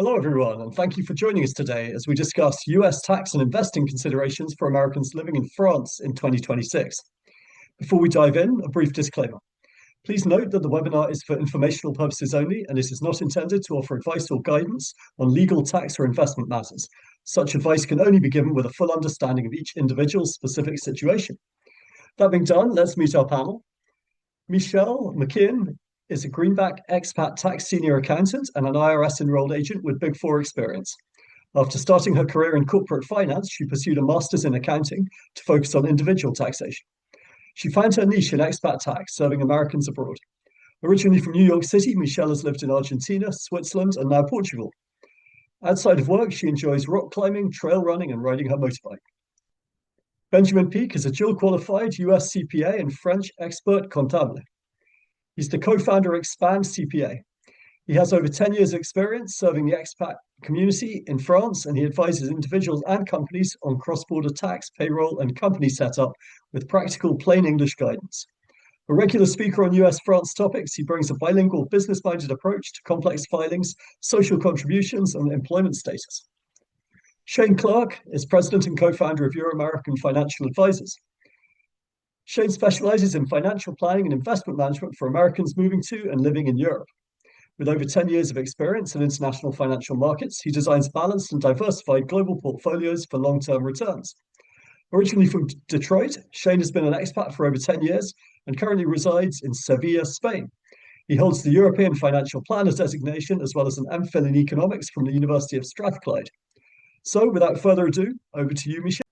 Hello, everyone, and thank you for joining us today as we discuss US tax and investing considerations for Americans living in France in 2026. Before we dive in, a brief disclaimer. Please note that the webinar is for informational purposes only, and it is not intended to offer advice or guidance on legal, tax, or investment matters. Such advice can only be given with a full understanding of each individual's specific situation. That being done, let's meet our panel. McKeehan is a greenback expat tax senior accountant and an IRS enrolled agent with Big Four experience. After starting her career in corporate finance, she pursued a master's in accounting to focus on individual taxation. She found her niche in expat tax, serving Americans abroad. Originally from New York City, Michelle has lived in Argentina, Switzerland, and now Portugal. Outside of work, she enjoys rock climbing, trail running, and riding her motorbike. Benjamin Pik is a dual qualified US CPA and French expert comptable. He's the co-founder of Expand CPA. He has over 10 years of experience serving the expat community in France, and he advises individuals and companies on cross-border tax, payroll, and company setup with practical, plain English guidance. A regular speaker on US-France topics, he brings a bilingual, business-minded approach to complex filings, social contributions, and employment status. Shane Clark is president and co-founder of EuroAmerican Financial Advisors. Shane specializes in financial planning and investment management for Americans moving to and living in Europe. With over 10 years of experience in international financial markets, he designs balanced and diversified global portfolios for long-term returns. Originally from Detroit, Shane has been an expat for over 10 years and currently resides in Sevilla, Spain. He holds the European Financial Planner designation as well as an MPhil in economics from the University of Strathclyde. So without further ado, over to you, Michelle.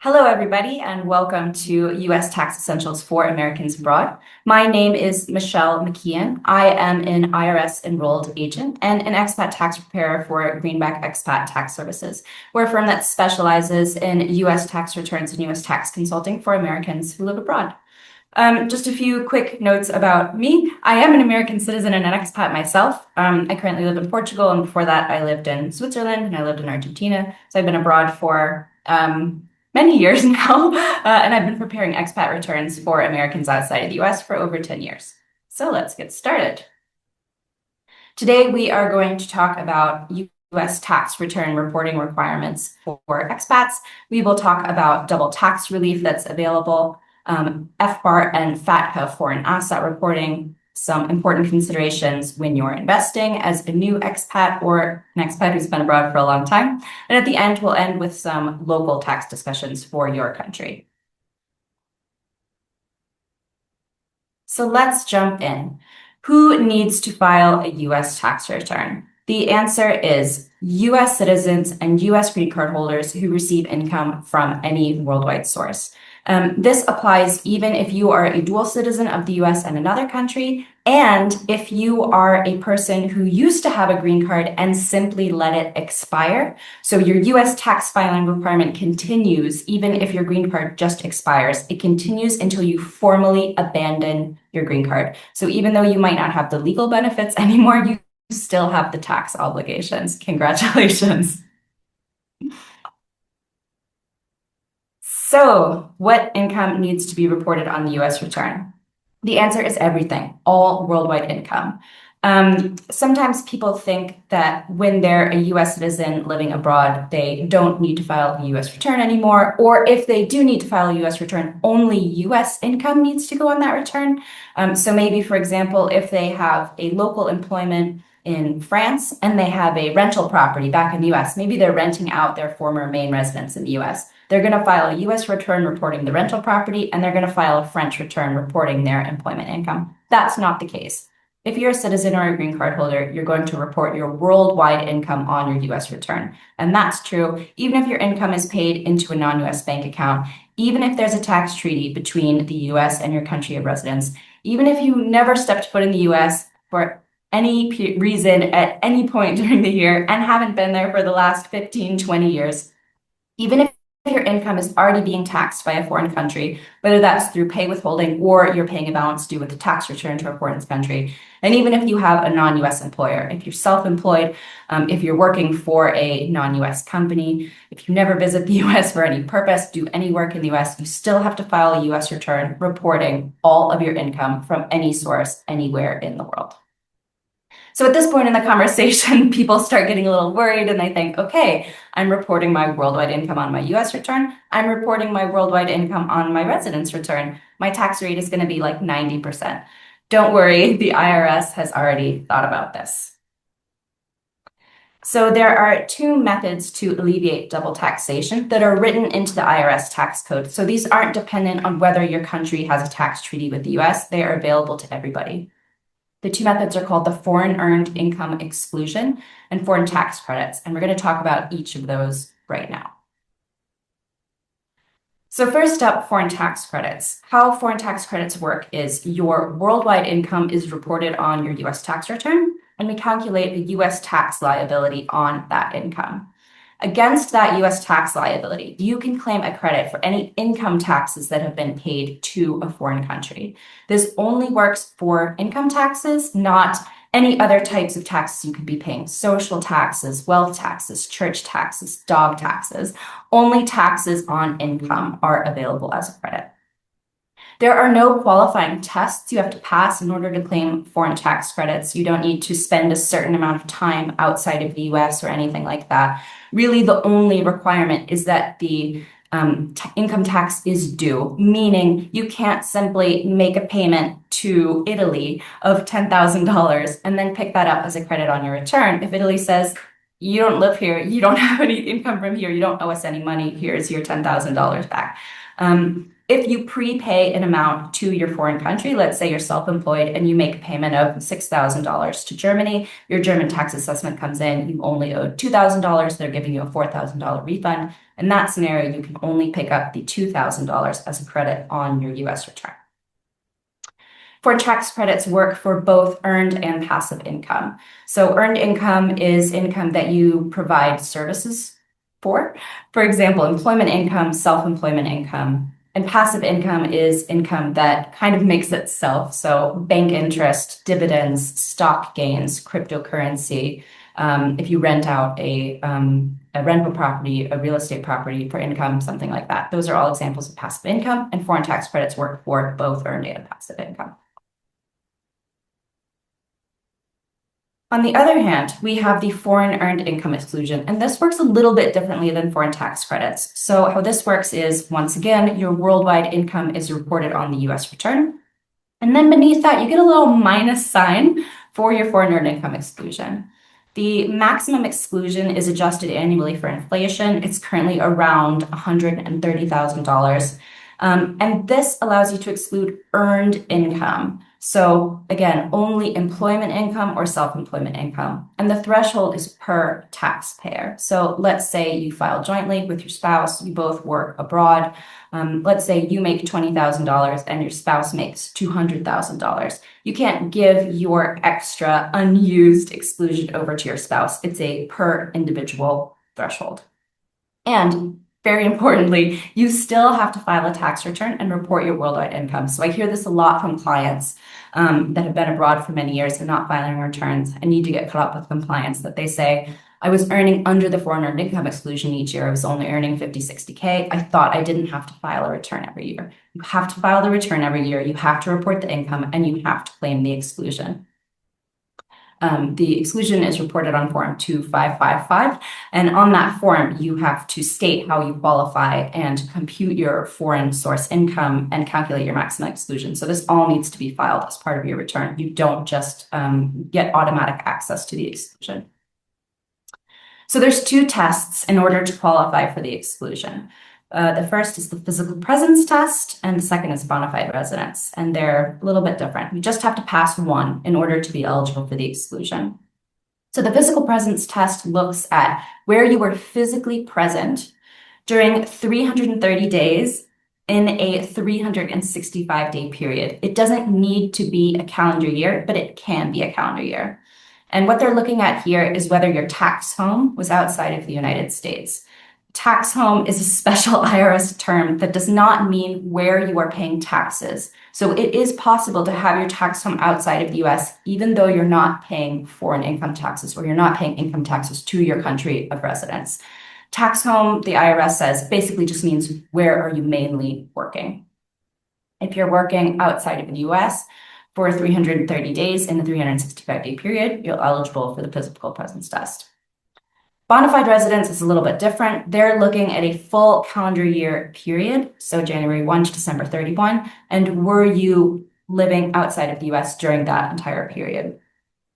Hello, everybody, and welcome to U.S. Tax Essentials for Americans Abroad. My name is Michelle McKeehan. I am an IRS enrolled agent and an expat tax preparer for Greenback Expat Tax Services. We're a firm that specializes in U.S. tax returns and U.S. tax consulting for Americans who live abroad. Just a few quick notes about me. I am an American citizen and an expat myself. I currently live in Portugal, and before that I lived in Switzerland and I lived in Argentina. So I've been abroad for many years now, and I've been preparing expat returns for Americans outside of the US for over 10 years. So let's get started. Today, we are going to talk about US tax return reporting requirements for expats. We will talk about double tax relief that's available, FBAR and FATCA foreign asset reporting, some important considerations when you're investing as a new expat or an expat who's been abroad for a long time. And at the end, we'll end with some local tax discussions for your country. So let's jump in. Who needs to file a U.S. tax return? The answer is U.S. citizens and U.S. green card holders who receive income from any worldwide source. This applies even if you are a dual citizen of the US and another country, and if you are a person who used to have a green card and simply let it expire. So your US tax filing requirement continues even if your green card just expires. It continues until you formally abandon your green card. So even though you might not have the legal benefits anymore, you still have the tax obligations. Congratulations. So what income needs to be reported on the US return? The answer is everything, all worldwide income. Sometimes people think that when they're a US citizen living abroad, they don't need to file a US return anymore, or if they do need to file a US return, only US income needs to go on that return. So maybe, for example, if they have a local employment in France and they have a rental property back in the US, maybe they're renting out their former main residence in the US. They're going to file a U.S. return reporting the rental property, and they're going to file a French return reporting their employment income. That's not the case. If you're a citizen or a green card holder, you're going to report your worldwide income on your U.S. return. And that's true even if your income is paid into a non-U.S. bank account, even if there's a tax treaty between the U.S. and your country of residence, even if you never stepped foot in the U.S. for any reason at any point during the year and haven't been there for the last 15, 20 years, even if your income is already being taxed by a foreign country, whether that's through pay withholding or you're paying a balance due with a tax return to a foreign country. And even if you have a non-US employer, if you're self-employed, if you're working for a non-US company, if you never visit the US for any purpose, do any work in the US, you still have to file a US return reporting all of your income from any source anywhere in the world. So at this point in the conversation, people start getting a little worried and they think, okay, I'm reporting my worldwide income on my US return. I'm reporting my worldwide income on my residence return. My tax rate is going to be like 90%. Don't worry, the IRS has already thought about this. So there are two methods to alleviate double taxation that are written into the IRS tax code. So these aren't dependent on whether your country has a tax treaty with the US. They are available to everybody. The two methods are called the foreign earned income exclusion and foreign tax credits. And we're going to talk about each of those right now. So first up, foreign tax credits. How foreign tax credits work is your worldwide income is reported on your US tax return, and we calculate the US tax liability on that income. Against that US tax liability, you can claim a credit for any income taxes that have been paid to a foreign country. This only works for income taxes, not any other types of taxes you could be paying. Social taxes, wealth taxes, church taxes, dog taxes. Only taxes on income are available as a credit. There are no qualifying tests you have to pass in order to claim foreign tax credits. You don't need to spend a certain amount of time outside of the US or anything like that. Really, the only requirement is that the income tax is due, meaning you can't simply make a payment to Italy of $10,000 and then pick that up as a credit on your return. If Italy says, you don't live here, you don't have any income from here, you don't owe us any money, here's your $10,000 back. If you prepay an amount to your foreign country, let's say you're self-employed and you make a payment of $6,000 to Germany, your German tax assessment comes in, you only owe $2,000, they're giving you a $4,000 refund. In that scenario, you can only pick up the $2,000 as a credit on your US return. Foreign tax credits work for both earned and passive income. So earned income is income that you provide services for. For example, employment income, self-employment income. And passive income is income that kind of makes itself. So bank interest, dividends, stock gains, cryptocurrency. If you rent out a rental property, a real estate property for income, something like that. Those are all examples of passive income, and foreign tax credits work for both earned and passive income. On the other hand, we have the foreign earned income exclusion, and this works a little bit differently than foreign tax credits. So how this works is, once again, your worldwide income is reported on the US return. And then beneath that, you get a little minus sign for your foreign earned income exclusion. The maximum exclusion is adjusted annually for inflation. It's currently around $130,000. And this allows you to exclude earned income. So again, only employment income or self-employment income. And the threshold is per taxpayer. So let's say you file jointly with your spouse, you both work abroad. Let's say you make $20,000 and your spouse makes $200,000. You can't give your extra unused exclusion over to your spouse. It's a per individual threshold. And very importantly, you still have to file a tax return and report your worldwide income. So I hear this a lot from clients that have been abroad for many years and not filing returns and need to get caught up with compliance, that they say, I was earning under the foreign earned income exclusion each year. I was only earning 50, 60K. I thought I didn't have to file a return every year. You have to file the return every year. You have to report the income and you have to claim the exclusion. The exclusion is reported on Form 2555, and on that form, you have to state how you qualify and compute your foreign source income and calculate your maximum exclusion. So this all needs to be filed as part of your return. You don't just get automatic access to the exclusion. So there's two tests in order to qualify for the exclusion. The first is the physical presence test, and the second is bona fide residence, and they're a little bit different. You just have to pass one in order to be eligible for the exclusion. So the physical presence test looks at where you were physically present during 330 days in a 365-day period. It doesn't need to be a calendar year, but it can be a calendar year. And what they're looking at here is whether your tax home was outside of the United States. Tax home is a special IRS term that does not mean where you are paying taxes. So it is possible to have your tax home outside of the US, even though you're not paying foreign income taxes or you're not paying income taxes to your country of residence. Tax home, the IRS says, basically just means where are you mainly working. If you're working outside of the US, for 330 days in the 365-day period, you're eligible for the physical presence test. Bonafide residence is a little bit different. They're looking at a full calendar year period, so January 1 to December 31, and were you living outside of the US during that entire period?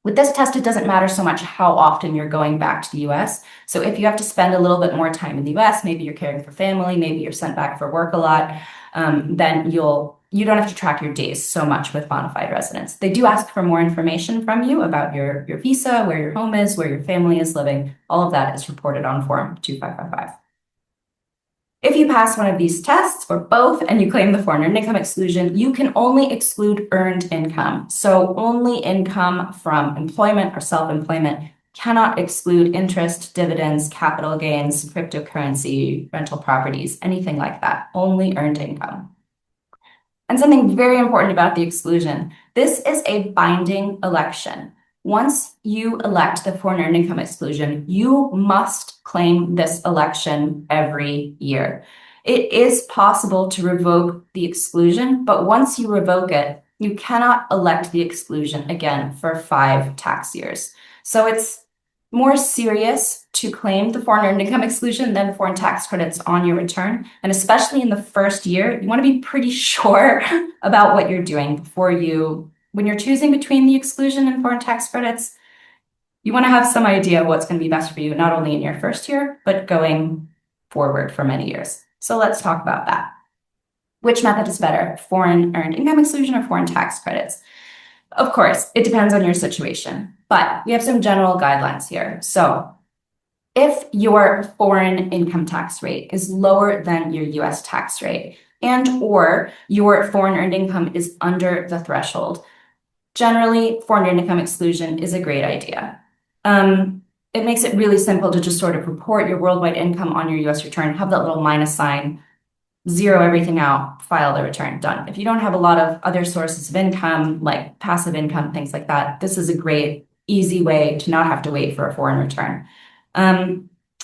With this test, it doesn't matter so much how often you're going back to the US. So if you have to spend a little bit more time in the US, maybe you're caring for family, maybe you're sent back for work a lot, then you don't have to track your days so much with bona fide residence. They do ask for more information from you about your visa, where your home is, where your family is living. All of that is reported on Form 2555. If you pass one of these tests or both and you claim the foreign earned income exclusion, you can only exclude earned income. So only income from employment or self-employment, cannot exclude interest, dividends, capital gains, cryptocurrency, rental properties, anything like that, only earned income. And something very important about the exclusion, this is a binding election. Once you elect the foreign earned income exclusion, you must claim this election every year. It is possible to revoke the exclusion, but once you revoke it, you cannot elect the exclusion again for 5 tax years. So it's more serious to claim the foreign earned income exclusion than foreign tax credits on your return. And especially in the first year, you want to be pretty sure about what you're doing before when you're choosing between the exclusion and foreign tax credits, you want to have some idea of what's going to be best for you, not only in your first year, but going forward for many years. So let's talk about that. Which method is better, foreign earned income exclusion or foreign tax credits? Of course, it depends on your situation, but we have some general guidelines here. So if your foreign income tax rate is lower than your US tax rate and or your foreign earned income is under the threshold, generally foreign earned income exclusion is a great idea. It makes it really simple to just sort of report your worldwide income on your US return, have that little minus sign, zero everything out, file the return, done. If you don't have a lot of other sources of income, like passive income, things like that, this is a great, easy way to not have to wait for a foreign return.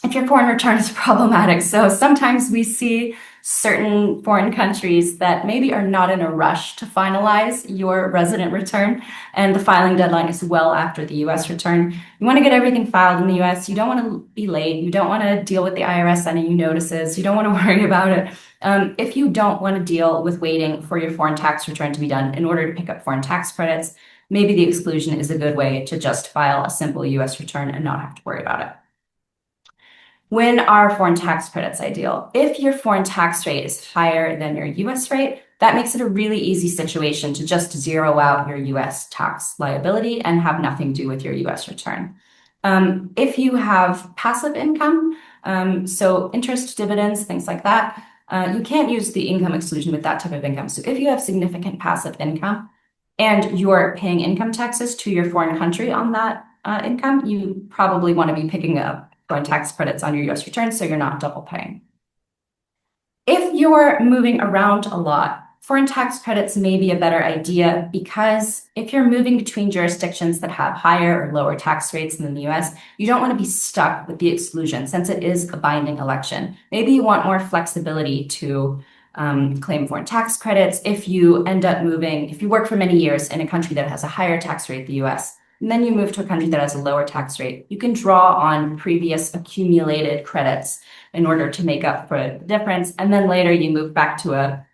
If your foreign return is problematic, so sometimes we see certain foreign countries that maybe are not in a rush to finalize your resident return, and the filing deadline is well after the US return. You want to get everything filed in the US. You don't want to be late. You don't want to deal with the IRS sending you notices. You don't want to worry about it. If you don't want to deal with waiting for your foreign tax return to be done in order to pick up foreign tax credits, maybe the exclusion is a good way to just file a simple US return and not have to worry about it. When are foreign tax credits ideal? If your foreign tax rate is higher than your US rate, that makes it a really easy situation to just zero out your US tax liability and have nothing to do with your US return. If you have passive income, so interest, dividends, things like that, you can't use the income exclusion with that type of income. So if you have significant passive income and you're paying income taxes to your foreign country on that income, you probably want to be picking up foreign tax credits on your US return so you're not double paying. If you're moving around a lot, foreign tax credits may be a better idea because if you're moving between jurisdictions that have higher or lower tax rates than the US, you don't want to be stuck with the exclusion since it is a binding election. Maybe you want more flexibility to claim foreign tax credits if you end up moving, if you work for many years in a country that has a higher tax rate than the US, and then you move to a country that has a lower tax rate, you can draw on previous accumulated credits in order to make up for the difference. And then later you move back to a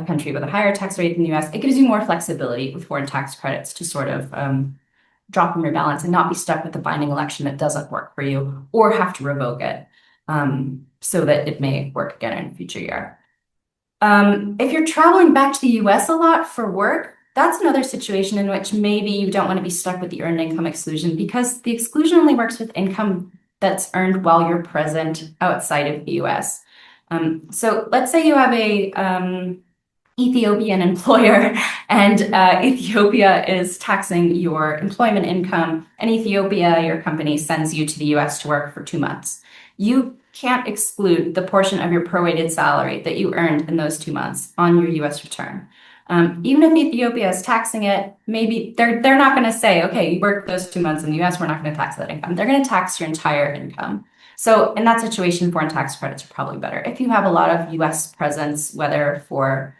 country with a higher tax rate than the US. It gives you more flexibility with foreign tax credits to sort of drop from your balance and not be stuck with a binding election that doesn't work for you or have to revoke it so that it may work again in a future year. If you're traveling back to the US a lot for work, that's another situation in which maybe you don't want to be stuck with the earned income exclusion because the exclusion only works with income that's earned while you're present outside of the US. So let's say you have a Ethiopian employer and Ethiopia is taxing your employment income, and Ethiopia, your company, sends you to the US to work for 2 months. You can't exclude the portion of your prorated salary that you earned in those 2 months on your US return. Even if Ethiopia is taxing it, maybe they're not going to say, okay, you worked those 2 months in the US, we're not going to tax that income. They're going to tax your entire income. So in that situation, foreign tax credits are probably better. If you have a lot of US presence, whether for,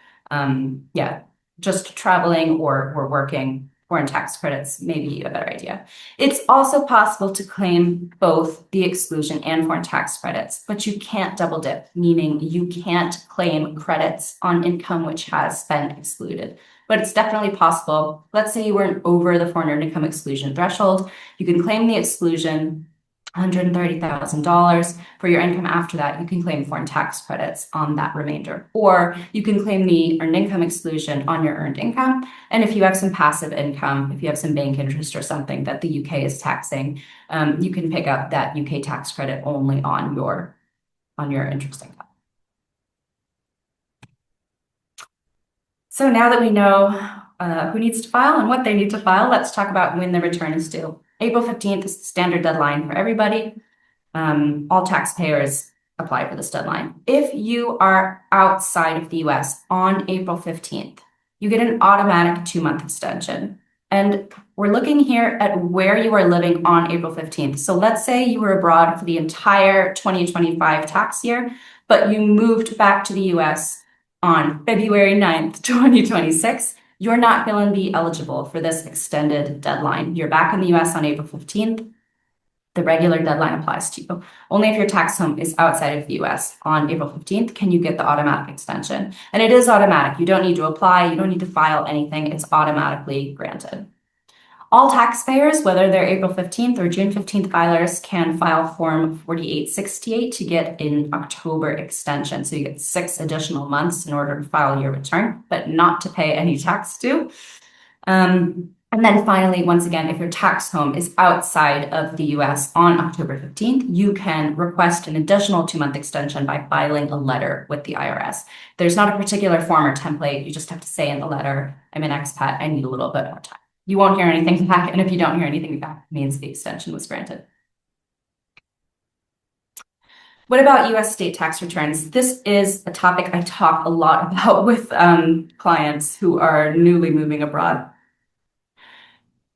just traveling or working, foreign tax credits may be a better idea. It's also possible to claim both the exclusion and foreign tax credits, but you can't double dip, meaning you can't claim credits on income which has been excluded. But it's definitely possible. Let's say you weren't over the foreign earned income exclusion threshold. You can claim the exclusion, $130,000. For your income after that, you can claim foreign tax credits on that remainder. Or you can claim the earned income exclusion on your earned income. And if you have some passive income, if you have some bank interest or something that the UK is taxing, you can pick up that UK tax credit only on your interest income. So now that we know who needs to file and what they need to file, let's talk about when the return is due. April 15th is the standard deadline for everybody. All taxpayers apply for this deadline. If you are outside of the US on April 15th, you get an automatic 2-month extension. And we're looking here at where you are living on April 15th. So let's say you were abroad for the entire 2025 tax year, but you moved back to the US on February 9th, 2026. You're not going to be eligible for this extended deadline. You're back in the US on April 15th. The regular deadline applies to you. Only if your tax home is outside of the US on April 15th can you get the automatic extension. And it is automatic. You don't need to apply. You don't need to file anything. It's automatically granted. All taxpayers, whether they're April 15th or June 15th filers, can file Form 4868 to get an October extension. So you get 6 additional months in order to file your return, but not to pay any tax due. And then finally, once again, if your tax home is outside of the US on October 15th, you can request an additional 2-month extension by filing a letter with the IRS. There's not a particular form or template. You just have to say in the letter, I'm an expat, I need a little bit more time. You won't hear anything back, and if you don't hear anything back, it means the extension was granted. What about US state tax returns? This is a topic I talk a lot about with clients who are newly moving abroad.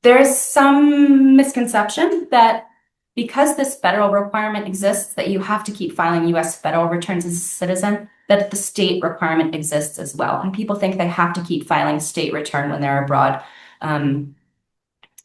There's some misconception that because this federal requirement exists that you have to keep filing US federal returns as a citizen, that the state requirement exists as well. And people think they have to keep filing a state return when they're abroad,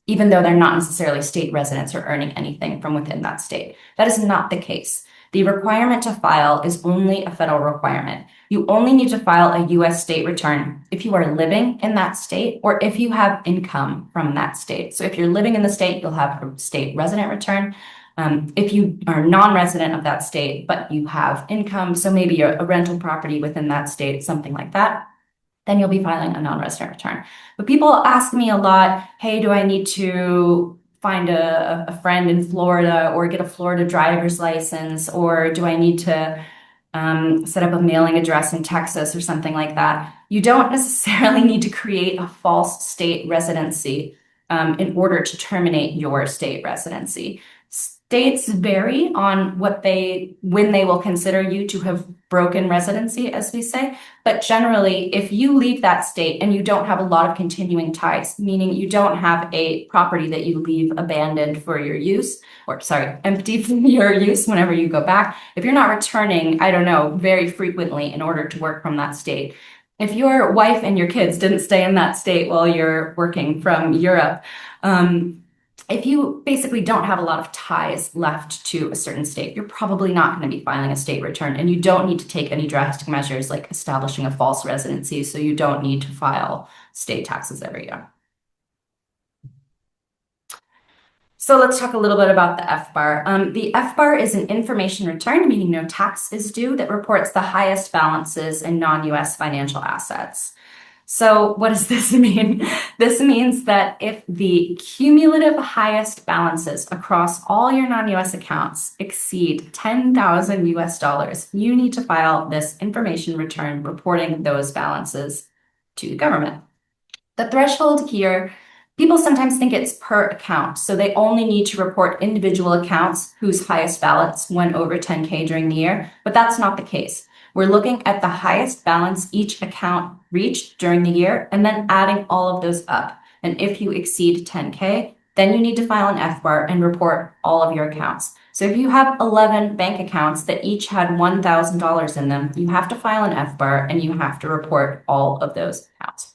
even though they're not necessarily state residents or earning anything from within that state. That is not the case. The requirement to file is only a federal requirement. You only need to file a US state return if you are living in that state or if you have income from that state. So if you're living in the state, you'll have a state resident return. If you are non-resident of that state, but you have income, so maybe a rental property within that state, something like that, then you'll be filing a non-resident return. But people ask me a lot, hey, do I need to find a friend in Florida or get a Florida driver's license, or do I need to set up a mailing address in Texas or something like that? You don't necessarily need to create a false state residency in order to terminate your state residency. States vary on when they will consider you to have broken residency, as we say. But generally, if you leave that state and you don't have a lot of continuing ties, meaning you don't have a property that you leave abandoned for your use, or sorry, empty for your use whenever you go back, if you're not returning, I don't know, very frequently in order to work from that state, if your wife and your kids didn't stay in that state while you're working from Europe, if you basically don't have a lot of ties left to a certain state, you're probably not going to be filing a state return, and you don't need to take any drastic measures like establishing a false residency, so you don't need to file state taxes every year. So let's talk a little bit about the FBAR. The FBAR is an information return, meaning no tax is due, that reports the highest balances in non-US financial assets. So what does this mean? This means that if the cumulative highest balances across all your non-US accounts exceed $10,000, you need to file this information return reporting those balances to the government. The threshold here, people sometimes think it's per account, so they only need to report individual accounts whose highest balance went over 10K during the year, but that's not the case. We're looking at the highest balance each account reached during the year and then adding all of those up. And if you exceed 10K, then you need to file an FBAR and report all of your accounts. So if you have 11 bank accounts that each had $1,000 in them, you have to file an FBAR and you have to report all of those accounts.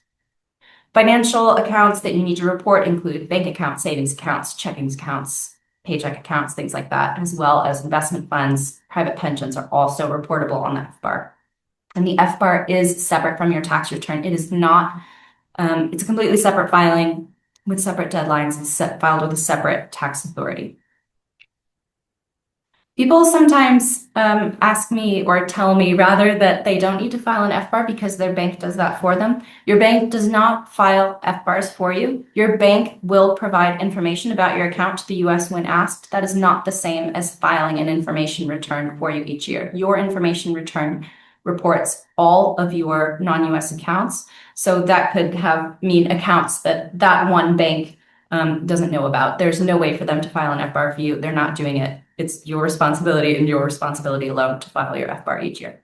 Financial accounts that you need to report include bank accounts, savings accounts, checking accounts, paycheck accounts, things like that, as well as investment funds. Private pensions are also reportable on the FBAR. And the FBAR is separate from your tax return. It is not, it's a completely separate filing with separate deadlines and filed with a separate tax authority. People sometimes ask me or tell me rather that they don't need to file an FBAR because their bank does that for them. Your bank does not file FBARs for you. Your bank will provide information about your account to the US when asked. That is not the same as filing an information return for you each year. Your information return reports all of your non-US accounts. So that could mean accounts that one bank doesn't know about. There's no way for them to file an FBAR for you. They're not doing it. It's your responsibility and your responsibility alone to file your FBAR each year.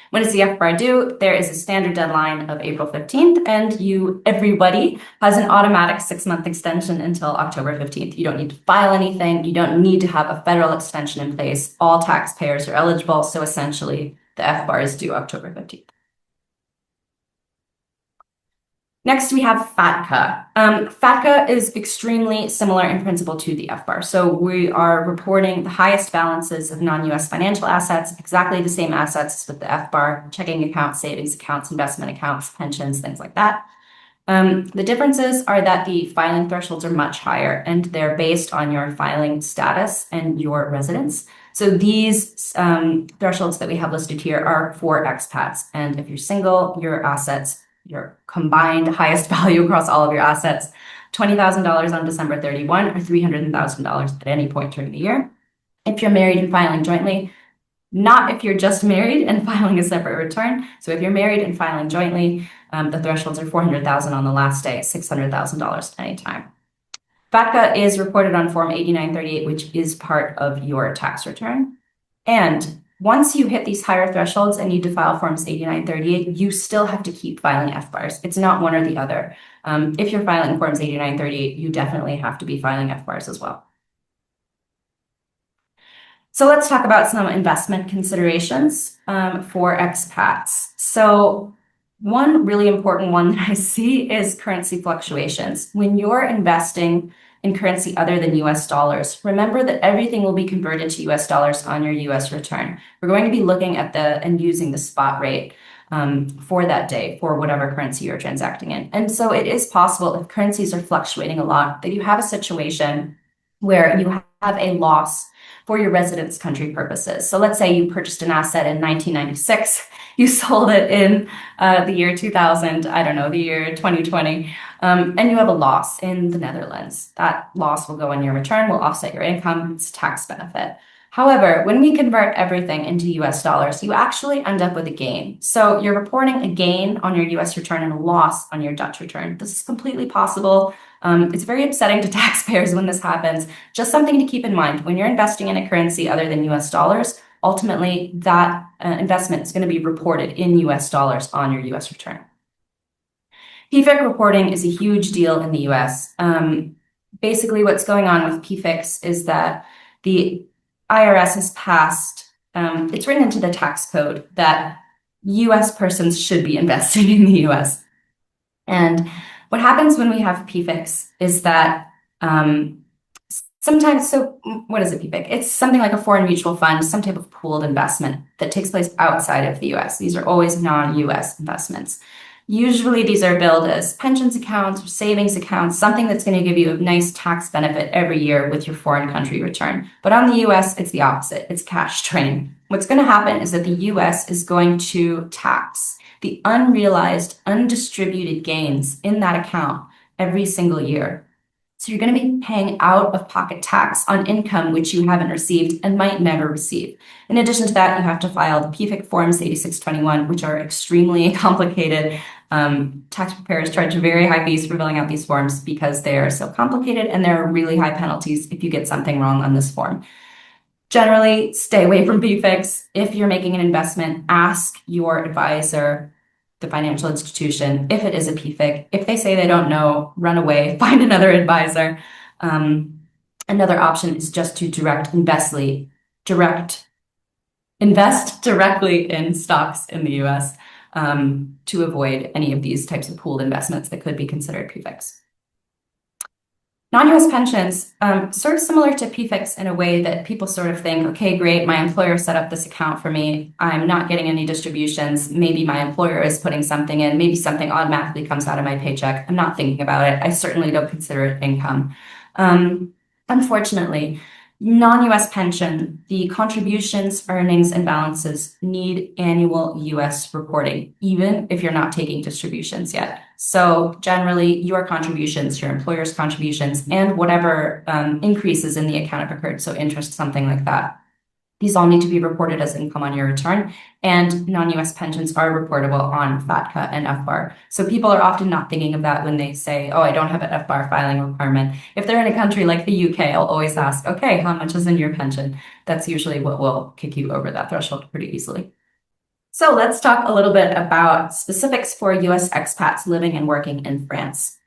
When does the FBAR due? There is a standard deadline of April 15th, and everybody has an automatic 6-month extension until October 15th. You don't need to file anything. You don't need to have a federal extension in place. All taxpayers are eligible, so essentially the FBAR is due October 15th. Next, we have FATCA. FATCA is extremely similar in principle to the FBAR. So we are reporting the highest balances of non-US financial assets, exactly the same assets as with the FBAR, checking accounts, savings accounts, investment accounts, pensions, things like that. The differences are that the filing thresholds are much higher, and they're based on your filing status and your residence. So these thresholds that we have listed here are for expats. And if you're single, your combined highest value across all of your assets, $20,000 on December 31 or $300,000 at any point during the year. If you're married and filing jointly, not if you're just married and filing a separate return. So if you're married and filing jointly, the thresholds are $400,000 on the last day, $600,000 at any time. FATCA is reported on Form 8938, which is part of your tax return. And once you hit these higher thresholds and need to file Forms 8938, you still have to keep filing FBARs. It's not one or the other. If you're filing Forms 8938, you definitely have to be filing FBARs as well. So let's talk about some investment considerations for expats. So one really important one that I see is currency fluctuations. When you're investing in currency other than US dollars, remember that everything will be converted to US dollars on your US return. We're going to be looking at and using the spot rate for that day for whatever currency you're transacting in. And so it is possible if currencies are fluctuating a lot that you have a situation where you have a loss for your residence country purposes. So let's say you purchased an asset in 1996, you sold it in the year 2000, I don't know, the year 2020, and you have a loss in the Netherlands. That loss will go on your return, will offset your income, it's a tax benefit. However, when we convert everything into US dollars, you actually end up with a gain. So you're reporting a gain on your US return and a loss on your Dutch return. This is completely possible. It's very upsetting to taxpayers when this happens. Just something to keep in mind. When you're investing in a currency other than US dollars, ultimately that investment is going to be reported in US dollars on your US return. PFIC reporting is a huge deal in the US. Basically, what's going on with PFICs is that the IRS has passed, it's written into the tax code that US persons should be investing in the US. And what happens when we have PFICs is that sometimes, so what is a PFIC? It's something like a foreign mutual fund, some type of pooled investment that takes place outside of the US. These are always non-US investments. Usually these are billed as pensions accounts or savings accounts, something that's going to give you a nice tax benefit every year with your foreign country return. But on the US, it's the opposite. It's cash drain. What's going to happen is that the US is going to tax the unrealized, undistributed gains in that account every single year. So you're going to be paying out-of-pocket tax on income which you haven't received and might never receive. In addition to that, you have to file the PFIC forms 8621, which are extremely complicated. Tax preparers charge very high fees for filling out these forms because they are so complicated, and there are really high penalties if you get something wrong on this form. Generally, stay away from PFICs. If you're making an investment, ask your advisor, the financial institution, if it is a PFIC. If they say they don't know, run away, find another advisor. Another option is just to invest directly in stocks in the US. to avoid any of these types of pooled investments that could be considered PFICs. Non-US pensions, sort of similar to PFICs in a way that people sort of think, okay, great, my employer set up this account for me. I'm not getting any distributions. Maybe my employer is putting something in. Maybe something automatically comes out of my paycheck. I'm not thinking about it. I certainly don't consider it income. Unfortunately, non-US pension, the contributions, earnings, and balances need annual US reporting, even if you're not taking distributions yet. So generally, your contributions, your employer's contributions, and whatever increases in the account have occurred, so interest, something like that, these all need to be reported as income on your return, and non-US pensions are reportable on FATCA and FBAR. So people are often not thinking of that when they say, oh, I don't have an FBAR filing requirement. If they're in a country like the UK, I'll always ask, okay, how much is in your pension? That's usually what will kick you over that threshold pretty easily. So let's talk a little bit about specifics for US expats living and working in France.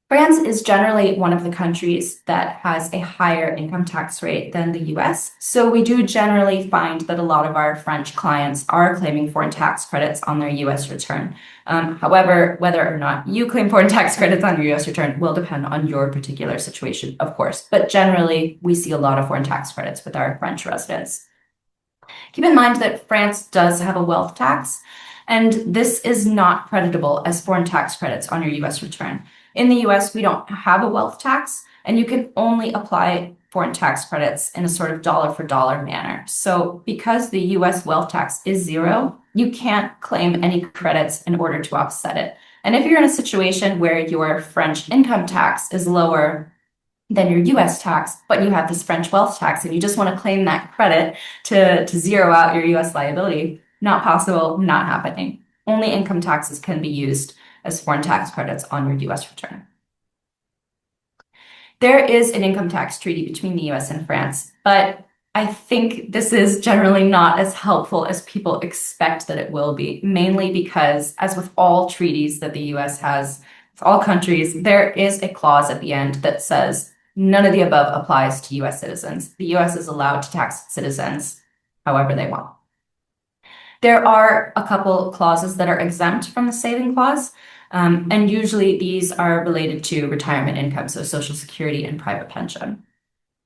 France is generally one of the countries that has a higher income tax rate than the US. So we do generally find that a lot of our French clients are claiming foreign tax credits on their US return. However, whether or not you claim foreign tax credits on your US return will depend on your particular situation, of course. But generally, we see a lot of foreign tax credits with our French residents. Keep in mind that France does have a wealth tax, and this is not creditable as foreign tax credits on your US return. In the US, we don't have a wealth tax, and you can only apply foreign tax credits in a sort of dollar for dollar manner. So because the US wealth tax is zero, you can't claim any credits in order to offset it. And if you're in a situation where your French income tax is lower than your US tax, but you have this French wealth tax and you just want to claim that credit to zero out your US liability, not possible, not happening. Only income taxes can be used as foreign tax credits on your US return. There is an income tax treaty between the US and France, but I think this is generally not as helpful as people expect that it will be, mainly because, as with all treaties that the US has with all countries, there is a clause at the end that says none of the above applies to US citizens. The US is allowed to tax citizens however they want. There are a couple clauses that are exempt from the saving clause, and usually these are related to retirement income, so Social Security and private pension.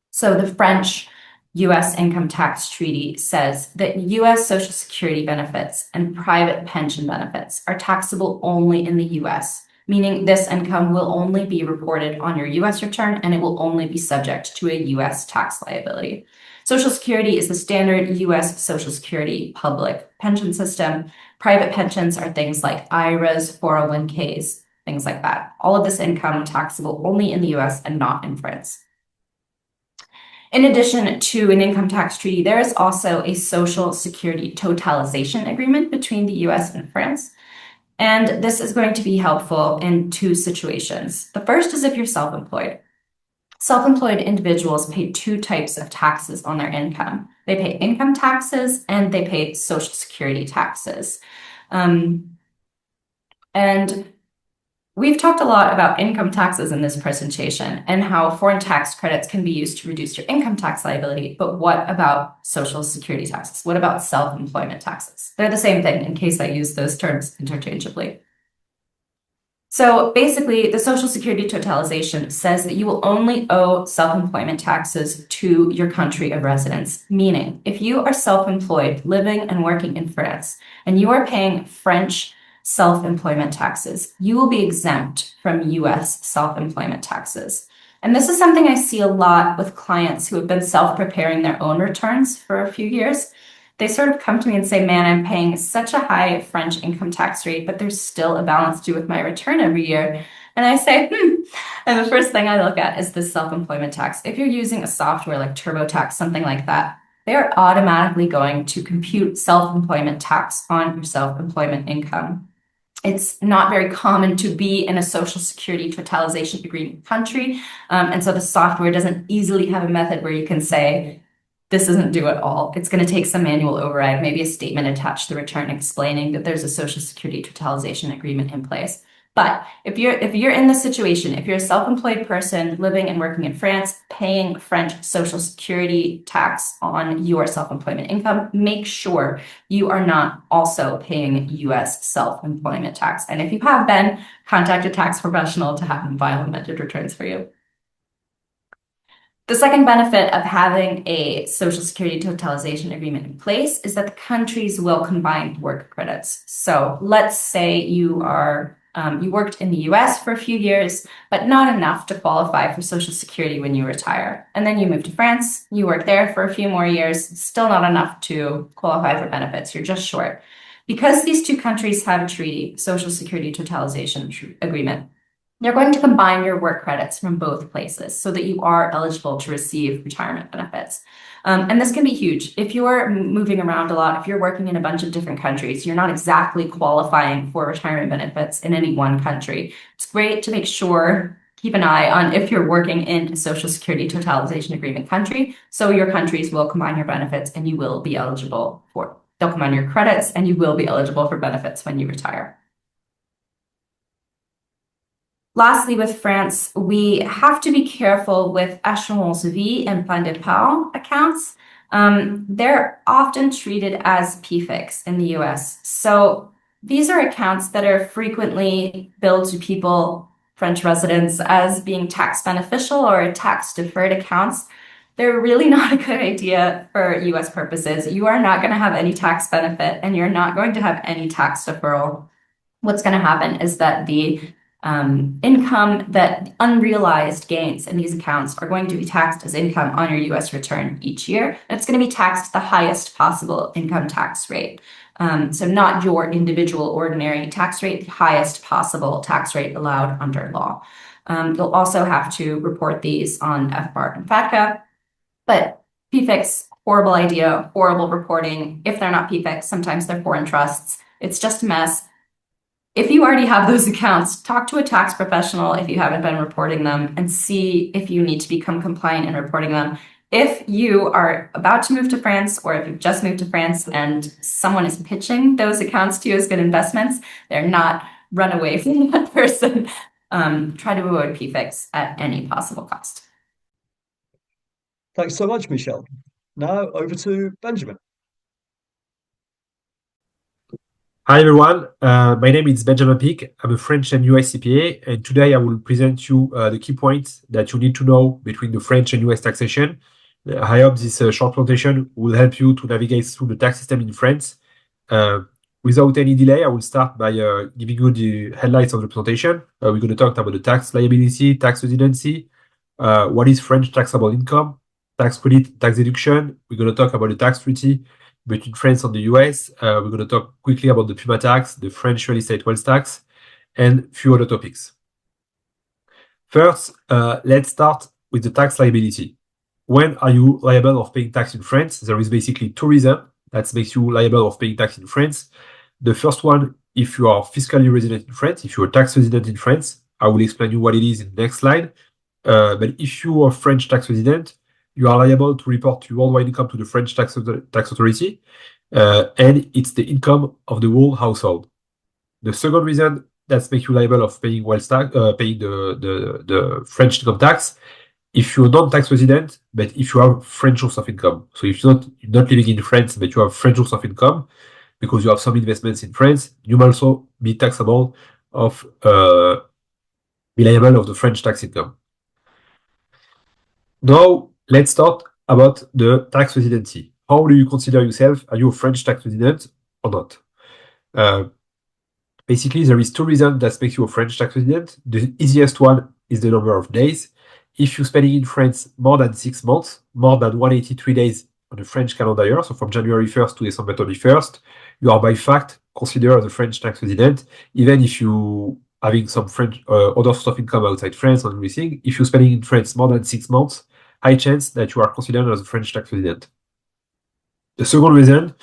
So the French US income tax treaty says that US Social Security benefits and private pension benefits are taxable only in the US, meaning this income will only be reported on your US return and it will only be subject to a US tax liability. Social Security is the standard US Social Security public pension system. Private pensions are things like IRAs, 401ks, things like that. All of this income taxable only in the US and not in France. In addition to an income tax treaty, there is also a Social Security totalization agreement between the US and France. And this is going to be helpful in two situations. The first is if you're self-employed. Self-employed individuals pay two types of taxes on their income. They pay income taxes and they pay Social Security taxes. And we've talked a lot about income taxes in this presentation and how foreign tax credits can be used to reduce your income tax liability. But what about Social Security taxes? What about self-employment taxes? They're the same thing in case I use those terms interchangeably. So basically, the Social Security totalization says that you will only owe self-employment taxes to your country of residence, meaning if you are self-employed living and working in France and you are paying French self-employment taxes, you will be exempt from US self-employment taxes. And this is something I see a lot with clients who have been self-preparing their own returns for a few years. They sort of come to me and say, man, I'm paying such a high French income tax rate, but there's still a balance due with my return every year. And I say, And the first thing I look at is the self-employment tax. If you're using a software like TurboTax, something like that, they are automatically going to compute self-employment tax on your self-employment income. It's not very common to be in a Social Security totalization agreement country. And so the software doesn't easily have a method where you can say, this isn't due at all. It's going to take some manual override, maybe a statement attached to the return explaining that there's a Social Security totalization agreement in place. But if you're in this situation, if you're a self-employed person living and working in France, paying French Social Security tax on your self-employment income, make sure you are not also paying US self-employment tax. And if you have been, contact a tax professional to have them file amended returns for you. The second benefit of having a Social Security totalization agreement in place is that the countries will combine work credits. So let's say you worked in the US for a few years, but not enough to qualify for Social Security when you retire. And then you move to France, you work there for a few more years, still not enough to qualify for benefits, you're just short. Because these two countries have a treaty, Social Security totalization agreement, they're going to combine your work credits from both places so that you are eligible to receive retirement benefits. And this can be huge. If you're moving around a lot, if you're working in a bunch of different countries, you're not exactly qualifying for retirement benefits in any one country. It's great to make sure, keep an eye on if you're working in a Social Security totalization agreement country, so your countries will combine your benefits and you will be eligible for, they'll combine your credits and you will be eligible for benefits when you retire. Lastly, with France, we have to be careful with assurance vie and plan d'épargne accounts. They're often treated as PFICs in the US. So these are accounts that are frequently billed to people, French residents, as being tax beneficial or tax deferred accounts. They're really not a good idea for US purposes. You are not going to have any tax benefit and you're not going to have any tax deferral. What's going to happen is that the income, that unrealized gains in these accounts are going to be taxed as income on your US return each year. And it's going to be taxed the highest possible income tax rate. So not your individual ordinary tax rate, the highest possible tax rate allowed under law. You'll also have to report these on FBAR and FATCA. But PFICs, horrible idea, horrible reporting. If they're not PFICs, sometimes they're foreign trusts. It's just a mess. If you already have those accounts, talk to a tax professional if you haven't been reporting them and see if you need to become compliant in reporting them. If you are about to move to France or if you've just moved to France and someone is pitching those accounts to you as good investments, they're not. Run away from that person. Try to avoid PFICs at any possible cost. Thanks so much, Michelle. Now over to Benjamin. Hi everyone, my name is Benjamin Pik. I'm a French and US CPA, and today I will present you the key points that you need to know between the French and US taxation. I hope this short presentation will help you to navigate through the tax system in France. Without any delay, I will start by giving you the headlights of the presentation. We're going to talk about the tax liability, tax residency, what is French taxable income, tax credit, tax deduction. We're going to talk about the tax treaty between France and the US. We're going to talk quickly about the PUMA tax, the French real estate wealth tax, and a few other topics. First, let's start with the tax liability. When are you liable of paying tax in France? There is basically two reasons that makes you liable of paying tax in France. The first one, if you are fiscally resident in France, if you're a tax resident in France, I will explain you what it is in the next slide. But if you are a French tax resident, you are liable to report your worldwide income to the French tax authority, and it's the income of the whole household. The second reason that makes you liable of paying wealth tax, paying the French income tax, if you're non-tax resident, but if you have French source of income. So if you're not living in France, but you have French source of income, because you have some investments in France, you may also be taxable of, be liable of the French tax income. Now, let's talk about the tax residency. How do you consider yourself? Are you a French tax resident or not? Basically, there is two reasons that make you a French tax resident. The easiest one is the number of days. If you're spending in France more than 6 months, more than 183 days on the French calendar year, so from January 1st to December 31st, you are by fact considered as a French tax resident, even if you having some French other source of income outside France and everything. If you're spending in France more than 6 months, high chance that you are considered as a French tax resident. The second reason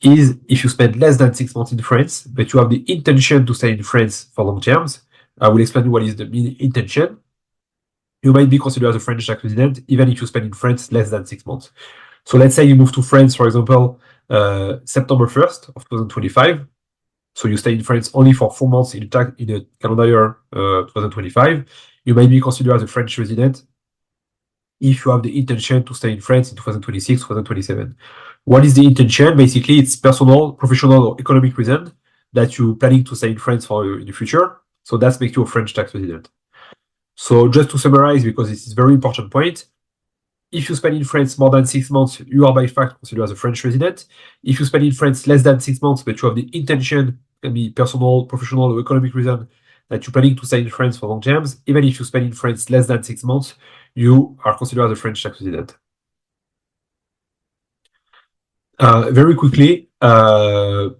is if you spend less than 6 months in France, but you have the intention to stay in France for long terms. I will explain what is the intention. You might be considered as a French tax resident, even if you spend in France less than 6 months. So let's say you move to France, for example, September 1st of 2025. so you stay in France only for 4 months in the calendar year 2025, you may be considered as a French resident if you have the intention to stay in France in 2026, 2027. What is the intention? Basically, it's personal, professional, or economic reason that you're planning to stay in France for in the future. So that makes you a French tax resident. So just to summarize, because this is a very important point, if you spend in France more than 6 months, you are by fact considered as a French resident. If you spend in France less than 6 months, but you have the intention, can be personal, professional, or economic reason that you're planning to stay in France for long terms, even if you spend in France less than 6 months, you are considered as a French tax resident. Very quickly, on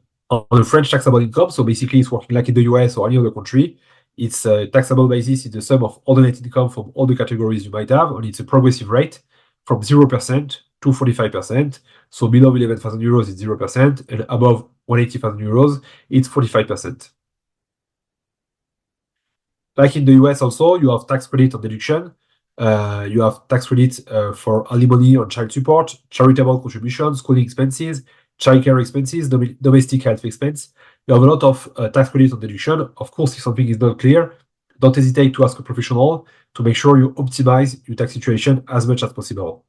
the French taxable income, so basically it's working like in the US or any other country. It's a taxable basis, it's the sum of all the net income from all the categories you might have, and it's a progressive rate from 0% to 45%. So below 11,000 euros, it's 0%, and above 180,000 euros, it's 45%. Like in the US also, you have tax credit on deduction. You have tax credit for alimony on child support, charitable contributions, schooling expenses, childcare expenses, domestic health expense. You have a lot of tax credit on deduction. Of course, if something is not clear, don't hesitate to ask a professional to make sure you optimize your tax situation as much as possible.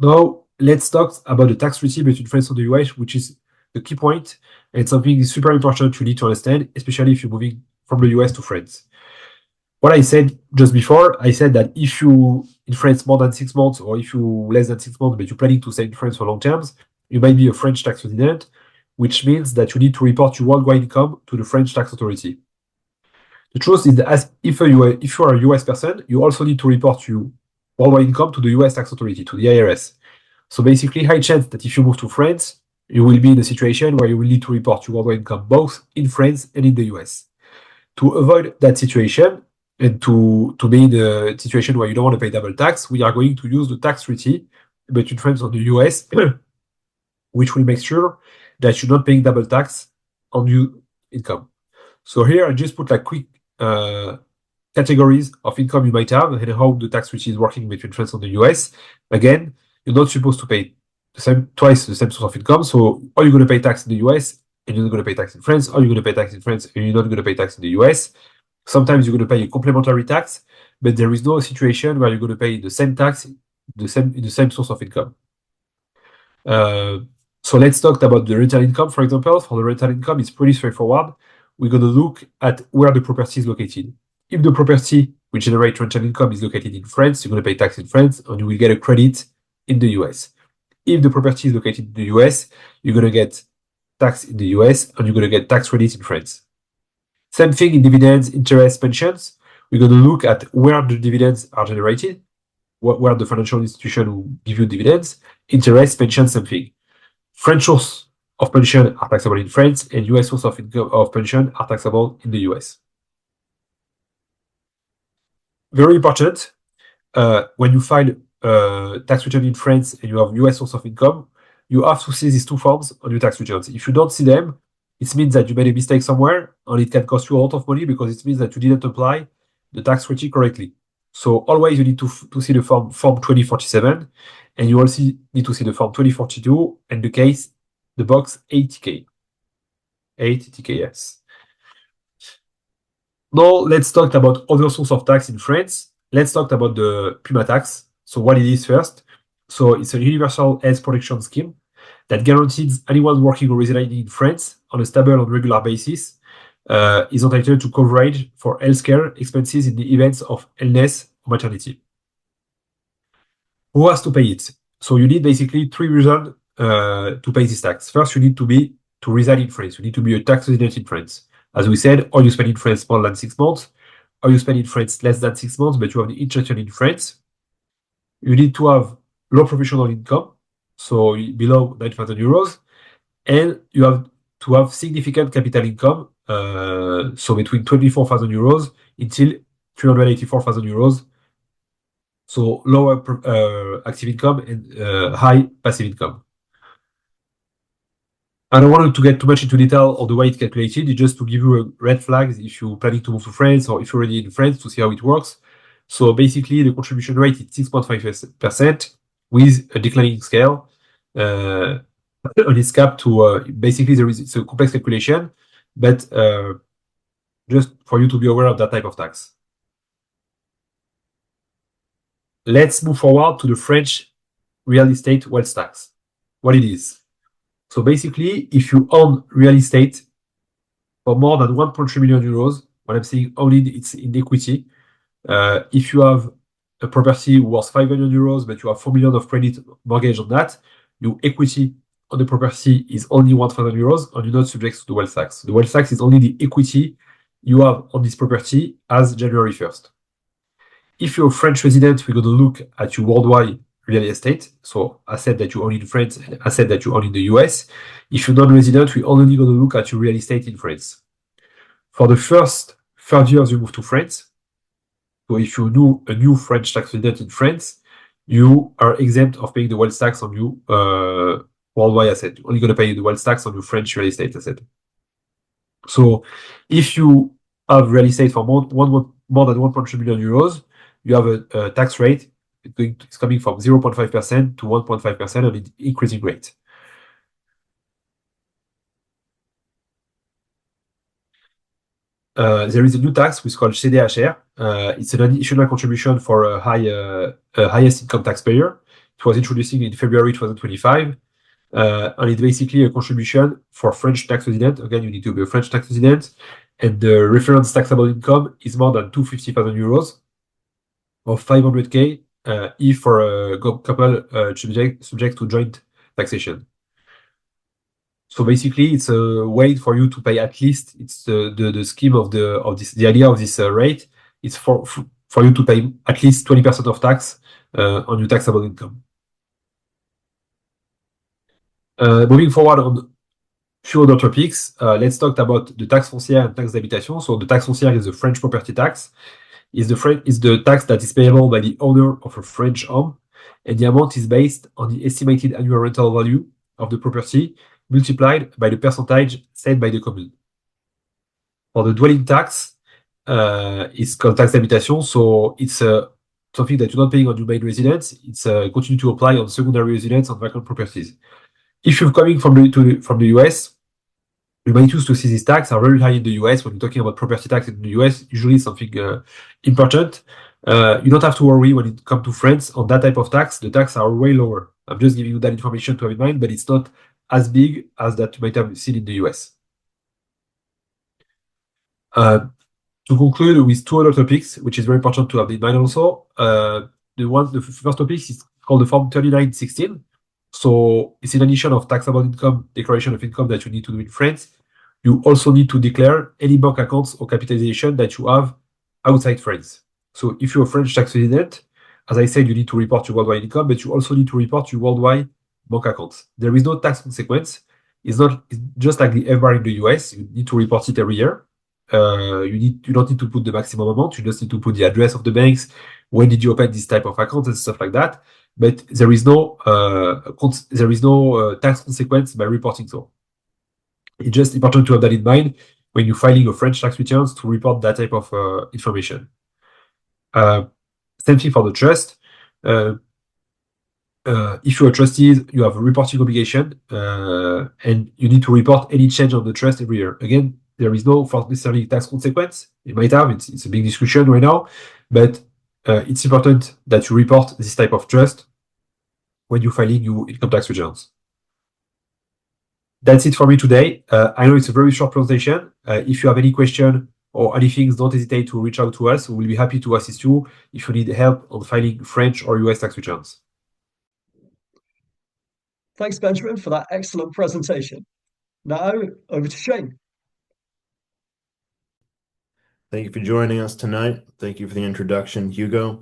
Now, let's talk about the tax treaty between France and the US, which is the key point and something is super important you need to understand, especially if you're moving from the US to France. What I said just before, I said that if you in France more than 6 months, or if you less than 6 months, but you're planning to stay in France for long terms, you might be a French tax resident, which means that you need to report your worldwide income to the French tax authority. The truth is that if you are a US person, you also need to report your worldwide income to the US tax authority, to the IRS. So basically, high chance that if you move to France, you will be in a situation where you will need to report your worldwide income both in France and in the US. To avoid that situation, and to be in a situation where you don't want to pay double tax, we are going to use the tax treaty between France and the US, which will make sure that you're not paying double tax on your income. So here I just put like quick categories of income you might have and how the tax treaty is working between France and the US. Again, you're not supposed to pay twice the same source of income. So are you going to pay tax in the US and you're not going to pay tax in France? Or you're going to pay tax in France and you're not going to pay tax in the US? Sometimes you're going to pay a complementary tax, but there is no situation where you're going to pay the same tax in the same source of income. So let's talk about the rental income, for example. For the rental income, it's pretty straightforward. We're going to look at where the property is located. If the property which generates rental income is located in France, you're going to pay tax in France and you will get a credit in the US. If the property is located in the US, you're going to get tax in the US and you're going to get tax credit in France. Same thing in dividends, interest, pensions. We're going to look at where the dividends are generated, where the financial institution will give you dividends, interest, pension, same thing. French source of pension are taxable in France, and US source of income of pension are taxable in the US. Very important, when you file tax return in France and you have US source of income, you have to see these two forms on your tax returns. If you don't see them, it means that you made a mistake somewhere, and it can cost you a lot of money because it means that you didn't apply the tax treaty correctly. So always you need to see the form 2047, and you also need to see the form 2042, and the box 80K. 80K, yes. Now let's talk about other source of tax in France. Let's talk about the PUMA tax. So what it is first. So it's a universal health protection scheme that guarantees anyone working or residing in France on a stable and regular basis is entitled to coverage for healthcare expenses in the events of illness or maternity. Who has to pay it? So you need basically 3 reasons to pay this tax. First, you need to reside in France. You need to be a tax resident in France. As we said, or you spend in France more than 6 months, or you spend in France less than 6 months, but you have the intention in France. You need to have low professional income, so below 9,000 euros, and you have to have significant capital income, so between 24,000 euros until 384,000 euros. So lower active income and high passive income. I don't want to get too much into detail on the way it's calculated, just to give you a red flag if you're planning to move to France or if you're already in France to see how it works. So basically, the contribution rate is 6.5% with a declining scale. on its cap to basically it's a complex calculation, but just for you to be aware of that type of tax. Let's move forward to the French real estate wealth tax. What it is. So basically, if you own real estate for more than 1.3 million euros, what I'm saying only it's in equity. If you have a property worth 5 million euros, but you have 4 million of credit mortgage on that, your equity on the property is only 1,000 euros and you're not subject to the wealth tax. The wealth tax is only the equity you have on this property as January 1st. If you're a French resident, we're going to look at your worldwide real estate, so asset that you own in France and asset that you own in the US. If you're non-resident, we're only going to look at your real estate in France. For the first 5 years you move to France, so if you do a new French tax resident in France, you are exempt of paying the wealth tax on your worldwide asset. You're only going to pay the wealth tax on your French real estate asset. So if you have real estate for more than 1.3 million euros, you have a tax rate. It's coming from 0.5% to 1.5% and it's increasing rate. There is a new tax which is called CDHR. It's an additional contribution for a highest income taxpayer. It was introduced in February 2025. And it's basically a contribution for French tax resident. Again, you need to be a French tax resident. And the reference taxable income is more than 250,000 euros or 500K if for a couple subject to joint taxation. So basically, it's a way for you to pay at least. It's the scheme of the idea of this rate. It's for you to pay at least 20% of tax on your taxable income. Moving forward on few other topics, let's talk about the taxe foncière and taxe d'habitation. So the taxe foncière is the French property tax. Is the tax that is payable by the owner of a French home, and the amount is based on the estimated annual rental value of the property multiplied by the percentage set by the commune. For the dwelling tax, it's called taxe d'habitation, so it's something that you're not paying on your main residence. It's continue to apply on secondary residence on vacant properties. If you're coming from the US, you might choose to see these taxes are very high in the US. When you're talking about property tax in the US, usually something important. You don't have to worry when it comes to France on that type of tax. The taxes are way lower. I'm just giving you that information to have in mind, but it's not as big as that you might have seen in the US. To conclude with two other topics, which is very important to have in mind also. The first topic is called the Form 3916. So it's in addition of taxable income, declaration of income that you need to do in France, you also need to declare any bank accounts or capitalization that you have outside France. So if you're a French tax resident, as I said, you need to report your worldwide income, but you also need to report your worldwide bank accounts. There is no tax consequence. It's just like the FBAR in the US. You need to report it every year. You don't need to put the maximum amount. You just need to put the address of the banks. When did you open this type of account and stuff like that? But there is no tax consequence by reporting so. It's just important to have that in mind when you're filing your French tax returns to report that type of information. Same thing for the trust. If you're a trustee, you have a reporting obligation, and you need to report any change of the trust every year. Again, there is no necessarily tax consequence. It might have. It's a big discussion right now, but it's important that you report this type of trust when you're filing your income tax returns. That's it for me today. I know it's a very short presentation. If you have any question or anything, don't hesitate to reach out to us. We'll be happy to assist you if you need help on filing French or US tax returns. Thanks, Benjamin, for that excellent presentation. Now, over to Shane. Thank you for joining us tonight. Thank you for the introduction, Hugo.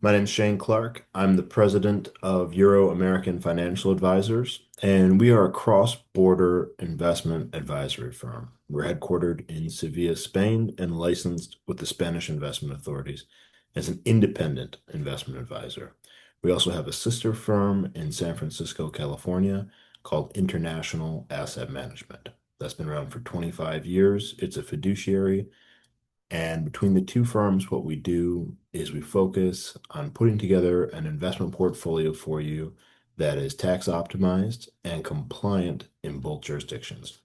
My name is Shane Clark. I'm the president of EuroAmerican Financial Advisors, and we are a cross-border investment advisory firm. We're headquartered in Sevilla, Spain, and licensed with the Spanish investment authorities as an independent investment advisor. We also have a sister firm in San Francisco, California, called International Asset Management. That's been around for 25 years. It's a fiduciary. And between the two firms, what we do is we focus on putting together an investment portfolio for you that is tax optimized and compliant in both jurisdictions.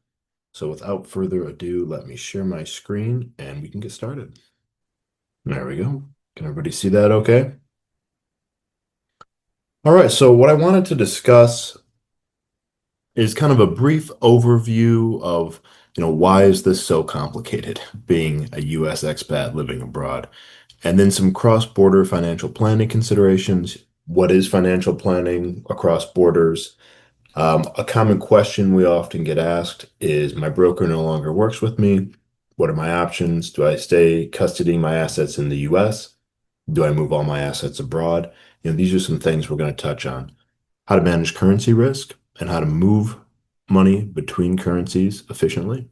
So without further ado, let me share my screen and we can get started. There we go. Can everybody see that okay? All right, so what I wanted to discuss is kind of a brief overview of, why is this so complicated being a US expat living abroad? And then some cross-border financial planning considerations. What is financial planning across borders? A common question we often get asked is, my broker no longer works with me. What are my options? Do I stay custodying my assets in the US? Do I move all my assets abroad? These are some things we're going to touch on. How to manage currency risk and how to move money between currencies efficiently.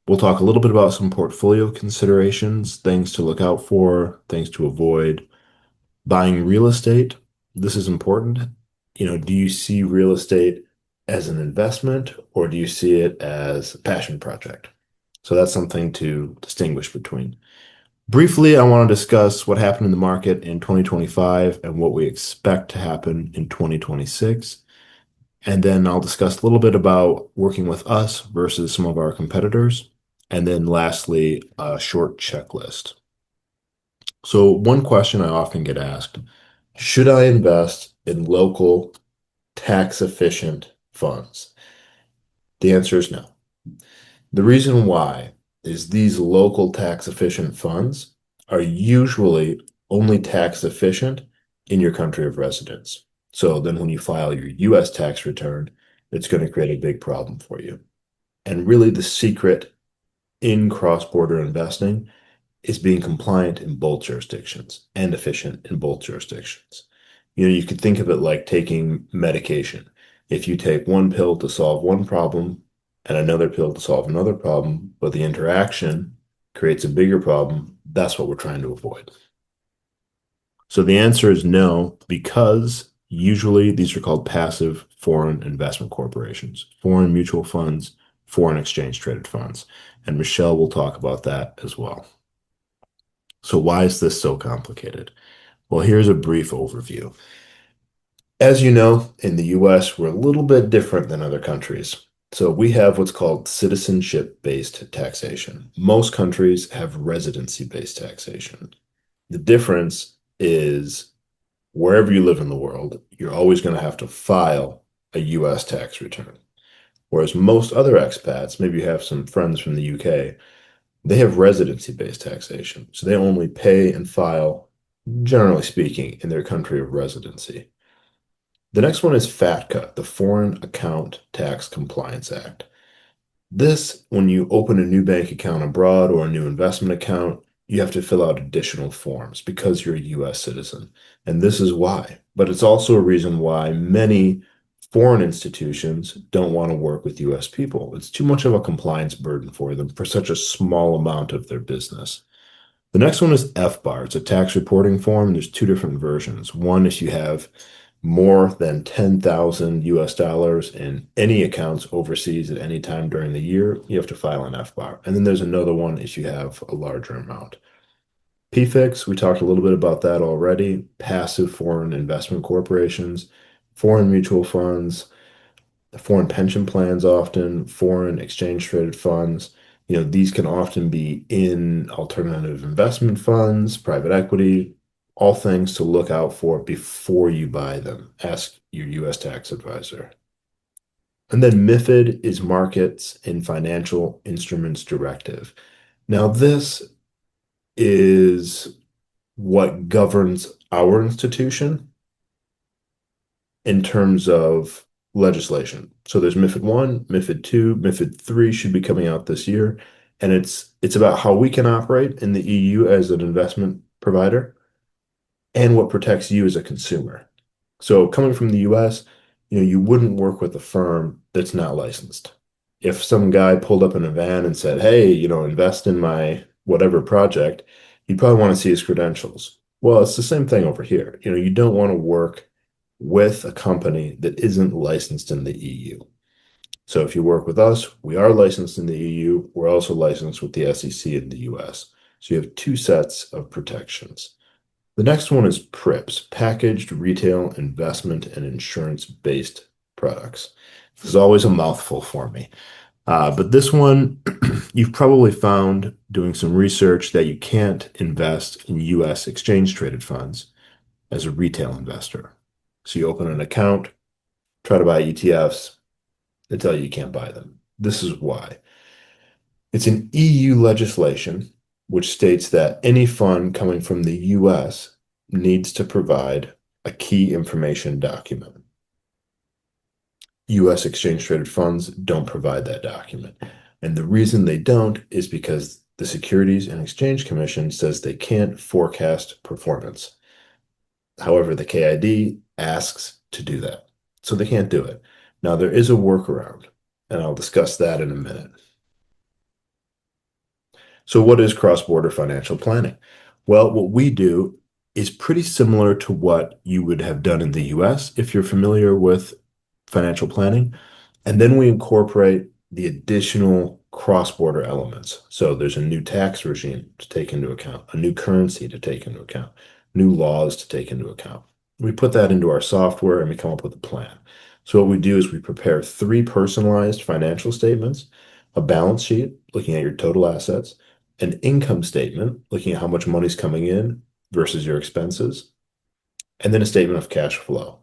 We'll talk a little bit about some portfolio considerations, things to look out for, things to avoid. Buying real estate, this is important. Do you see real estate as an investment or do you see it as a passion project? So that's something to distinguish between. Briefly, I want to discuss what happened in the market in 2025 and what we expect to happen in 2026. And then I'll discuss a little bit about working with us versus some of our competitors. And then lastly, a short checklist. So one question I often get asked, should I invest in local tax efficient funds? The answer is no. The reason why is these local tax efficient funds are usually only tax efficient in your country of residence. So then when you file your US tax return, it's going to create a big problem for you. And really the secret in cross-border investing is being compliant in both jurisdictions and efficient in both jurisdictions. You could think of it like taking medication. If you take one pill to solve one problem and another pill to solve another problem, but the interaction creates a bigger problem, that's what we're trying to avoid. So the answer is no, because usually these are called passive foreign investment corporations, foreign mutual funds, foreign exchange traded funds. And Michelle will talk about that as well. So why is this so complicated? Well, here's a brief overview. As you know, in the US, we're a little bit different than other countries. So we have what's called citizenship-based taxation. Most countries have residency-based taxation. The difference is wherever you live in the world, you're always going to have to file a US tax return. Whereas most other expats, maybe you have some friends from the UK, they have residency-based taxation. So they only pay and file, generally speaking, in their country of residency. The next one is FATCA, the Foreign Account Tax Compliance Act. This, when you open a new bank account abroad or a new investment account, you have to fill out additional forms because you're a US citizen. And this is why. But it's also a reason why many foreign institutions don't want to work with US people. It's too much of a compliance burden for them for such a small amount of their business. The next one is FBAR. It's a tax reporting form. There's two different versions. One is you have more than 10,000 US dollars in any accounts overseas at any time during the year, you have to file an FBAR. And then there's another one if you have a larger amount. PFICs, we talked a little bit about that already. Passive foreign investment corporations, foreign mutual funds, foreign pension plans often, foreign exchange traded funds. These can often be in alternative investment funds, private equity, all things to look out for before you buy them. Ask your US tax advisor. And then MiFID is Markets in Financial Instruments Directive. Now, this is what governs our institution in terms of legislation. So there's MiFID 1, MiFID 2, MiFID 3 should be coming out this year. And it's about how we can operate in the EU as an investment provider and what protects you as a consumer. So coming from the US, you wouldn't work with a firm that's not licensed. If some guy pulled up in a van and said, hey, invest in my whatever project, you'd probably want to see his credentials. Well, it's the same thing over here. You don't want to work with a company that isn't licensed in the EU. So if you work with us, we are licensed in the EU. We're also licensed with the SEC in the US. So you have two sets of protections. The next one is PRIPS, Packaged Retail Investment and Insurance-Based Products. This is always a mouthful for me. But this one, you've probably found doing some research that you can't invest in US exchange traded funds as a retail investor. So you open an account, try to buy ETFs, they tell you you can't buy them. This is why. It's an EU legislation which states that any fund coming from the US needs to provide a key information document. US exchange traded funds don't provide that document. And the reason they don't is because the Securities and Exchange Commission says they can't forecast performance. However, the KID asks to do that. So they can't do it. Now, there is a workaround, and I'll discuss that in a minute. So what is cross-border financial planning? Well, what we do is pretty similar to what you would have done in the US if you're familiar with financial planning. And then we incorporate the additional cross-border elements. So there's a new tax regime to take into account, a new currency to take into account, new laws to take into account. We put that into our software and we come up with a plan. So what we do is we prepare 3 personalized financial statements, a balance sheet looking at your total assets, an income statement looking at how much money's coming in versus your expenses, and then a statement of cash flow.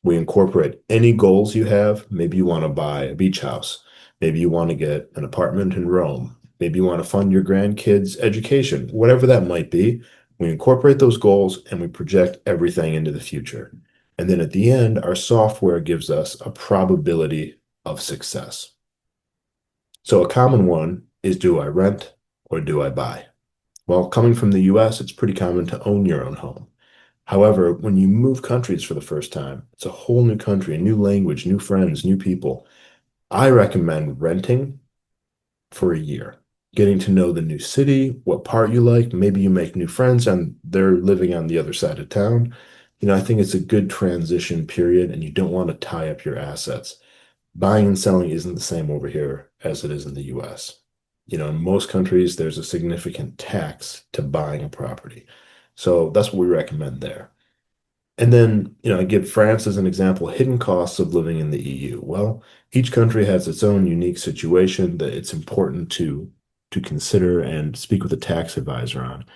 We incorporate any goals you have. Maybe you want to buy a beach house. Maybe you want to get an apartment in Rome. Maybe you want to fund your grandkids' education, whatever that might be. We incorporate those goals and we project everything into the future. And then at the end, our software gives us a probability of success. So a common one is, do I rent or do I buy? Well, coming from the US, it's pretty common to own your own home. However, when you move countries for the first time, it's a whole new country, a new language, new friends, new people. I recommend renting for a year, getting to know the new city, what part you like. Maybe you make new friends and they're living on the other side of town. I think it's a good transition period and you don't want to tie up your assets. Buying and selling isn't the same over here as it is in the US. In most countries, there's a significant tax to buying a property. So that's what we recommend there. And then, I give France as an example, hidden costs of living in the EU. Well, each country has its own unique situation that it's important to consider and speak with a tax advisor on.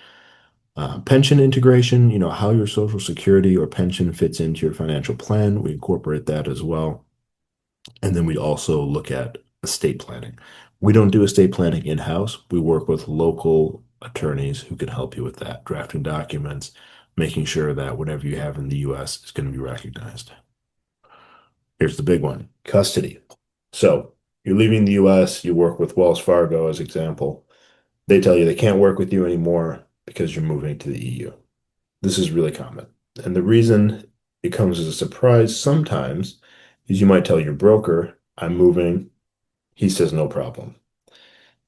Pension integration, how your Social Security or pension fits into your financial plan. We incorporate that as well. And then we also look at estate planning. We don't do estate planning in-house. We work with local attorneys who can help you with that, drafting documents, making sure that whatever you have in the US is going to be recognized. Here's the big one, custody. So you're leaving the US, you work with Wells Fargo as example. They tell you they can't work with you anymore because you're moving to the EU. This is really common. And the reason it comes as a surprise sometimes is you might tell your broker, I'm moving. He says, no problem.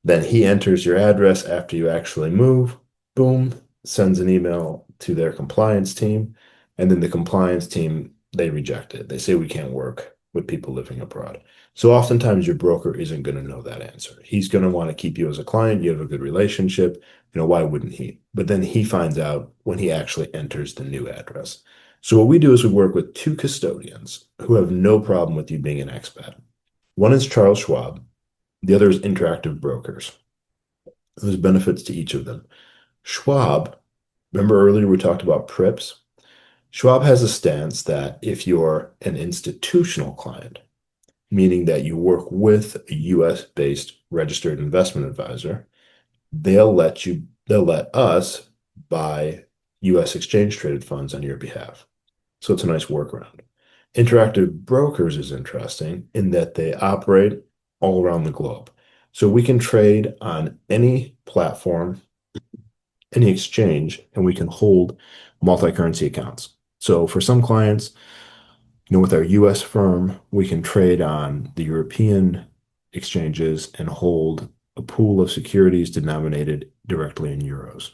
Then he enters your address after you actually move, boom, sends an email to their compliance team. And then the compliance team, they reject it. They say we can't work with people living abroad. So oftentimes your broker isn't going to know that answer. He's going to want to keep you as a client. You have a good relationship. Why wouldn't he? But then he finds out when he actually enters the new address. So what we do is we work with 2 custodians who have no problem with you being an expat. One is Charles Schwab. The other is Interactive Brokers. There's benefits to each of them. Schwab, remember earlier we talked about PRIPS? Schwab has a stance that if you're an institutional client, meaning that you work with a US-based registered investment advisor, they'll let us buy US exchange traded funds on your behalf. So it's a nice workaround. Interactive Brokers is interesting in that they operate all around the globe. So we can trade on any platform, any exchange, and we can hold multi-currency accounts. So for some clients, with our US firm, we can trade on the European exchanges and hold a pool of securities denominated directly in euros.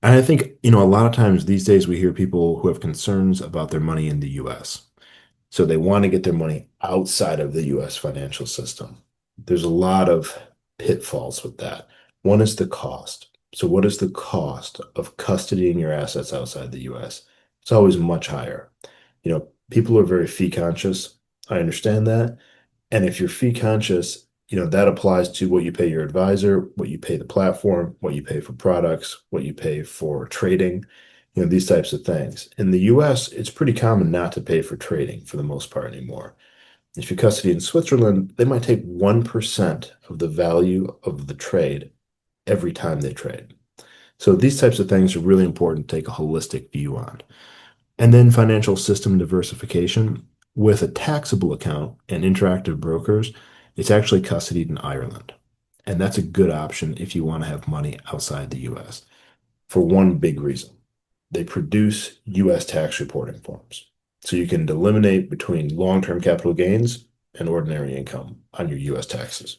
And I think, a lot of times these days we hear people who have concerns about their money in the US. So they want to get their money outside of the US financial system. There's a lot of pitfalls with that. One is the cost. So what is the cost of custodying your assets outside the US? It's always much higher. People are very fee conscious. I understand that. And if you're fee conscious, that applies to what you pay your advisor, what you pay the platform, what you pay for products, what you pay for trading, these types of things. In the US, it's pretty common not to pay for trading for the most part anymore. If you custody in Switzerland, they might take 1% of the value of the trade every time they trade. So these types of things are really important to take a holistic view on. And then financial system diversification. With a taxable account and interactive brokers, it's actually custodied in Ireland. And that's a good option if you want to have money outside the US for one big reason. They produce US tax reporting forms. So you can eliminate between long-term capital gains and ordinary income on your US taxes.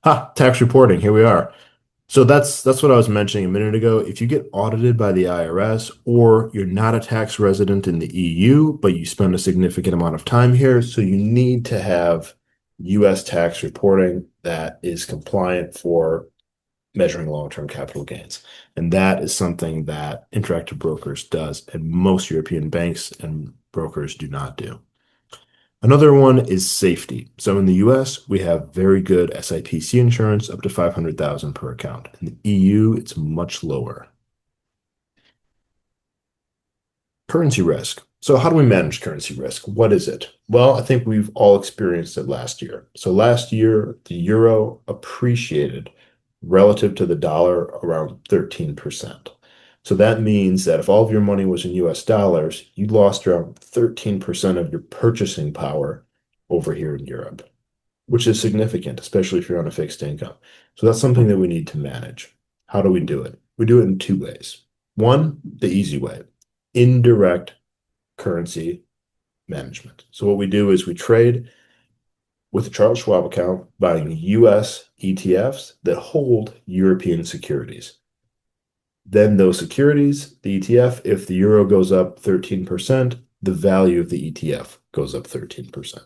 Tax reporting, here we are. So that's what I was mentioning a minute ago. If you get audited by the IRS or you're not a tax resident in the EU, but you spend a significant amount of time here, so you need to have US tax reporting that is compliant for measuring long-term capital gains. And that is something that Interactive Brokers does, and most European banks and brokers do not do. Another one is safety. So in the US, we have very good SIPC insurance up to 500,000 per account. In the EU, it's much lower. Currency risk. So how do we manage currency risk? What is it? Well, I think we've all experienced it last year. So last year, the euro appreciated relative to the dollar around 13%. So that means that if all of your money was in US dollars, you lost around 13% of your purchasing power over here in Europe, which is significant, especially if you're on a fixed income. So that's something that we need to manage. How do we do it? We do it in two ways. One, the easy way, indirect currency management. So what we do is we trade with a Charles Schwab account buying US ETFs that hold European securities. Then those securities, the ETF, if the euro goes up 13%, the value of the ETF goes up 13%.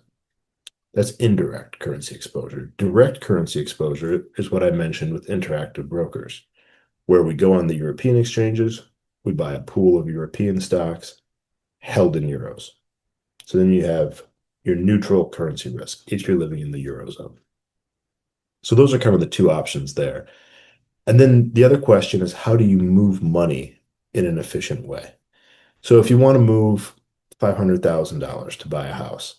That's indirect currency exposure. Direct currency exposure is what I mentioned with interactive brokers, where we go on the European exchanges, we buy a pool of European stocks held in euros. So then you have your neutral currency risk if you're living in the Eurozone. So those are kind of the two options there. And then the other question is, how do you move money in an efficient way? So if you want to move $500,000 to buy a house,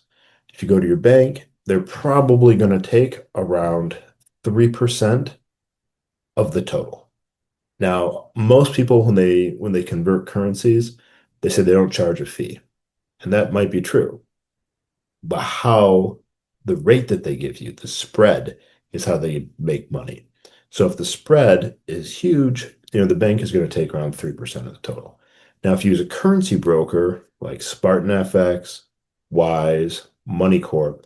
if you go to your bank, they're probably going to take around 3% of the total. Now, most people, when they convert currencies, they say they don't charge a fee. And that might be true. But how the rate that they give you, the spread, is how they make money. So if the spread is huge, the bank is going to take around 3% of the total. Now, if you use a currency broker like Spartan FX, Wise, MoneyCorp,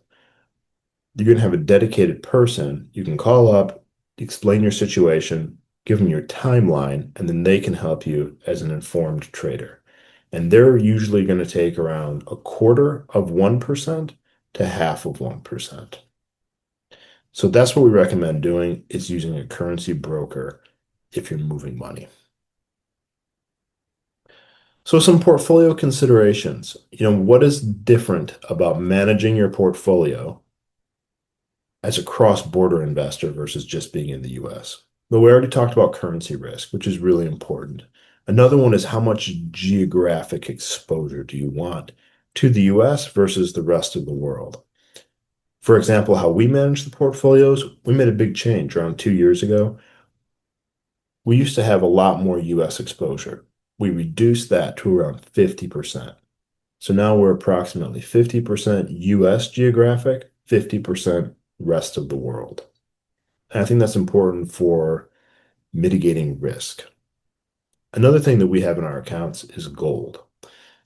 you're going to have a dedicated person. You can call up, explain your situation, give them your timeline, and then they can help you as an informed trader. And they're usually going to take around 1/4% to 1/2%. So that's what we recommend doing, is using a currency broker if you're moving money. So some portfolio considerations. What is different about managing your portfolio as a cross-border investor versus just being in the US? Well, we already talked about currency risk, which is really important. Another one is, how much geographic exposure do you want to the US versus the rest of the world? For example, how we manage the portfolios, we made a big change around 2 years ago. We used to have a lot more US exposure. We reduced that to around 50%. So now we're approximately 50% US geographic, 50% rest of the world. And I think that's important for mitigating risk. Another thing that we have in our accounts is gold.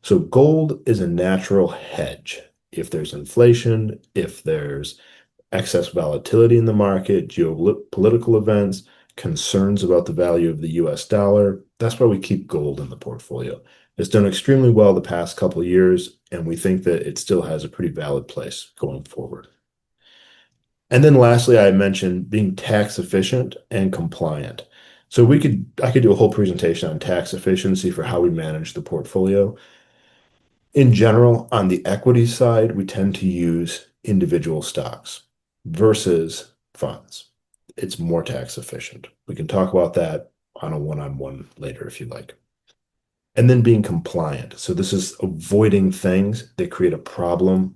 So gold is a natural hedge. If there's inflation, if there's excess volatility in the market, geopolitical events, concerns about the value of the US dollar, that's why we keep gold in the portfolio. It's done extremely well the past couple of years, and we think that it still has a pretty valid place going forward. And then lastly, I mentioned being tax efficient and compliant. So I could do a whole presentation on tax efficiency for how we manage the portfolio. In general, on the equity side, we tend to use individual stocks versus funds. It's more tax efficient. We can talk about that on a one-on-one later if you like. And then being compliant. So this is avoiding things that create a problem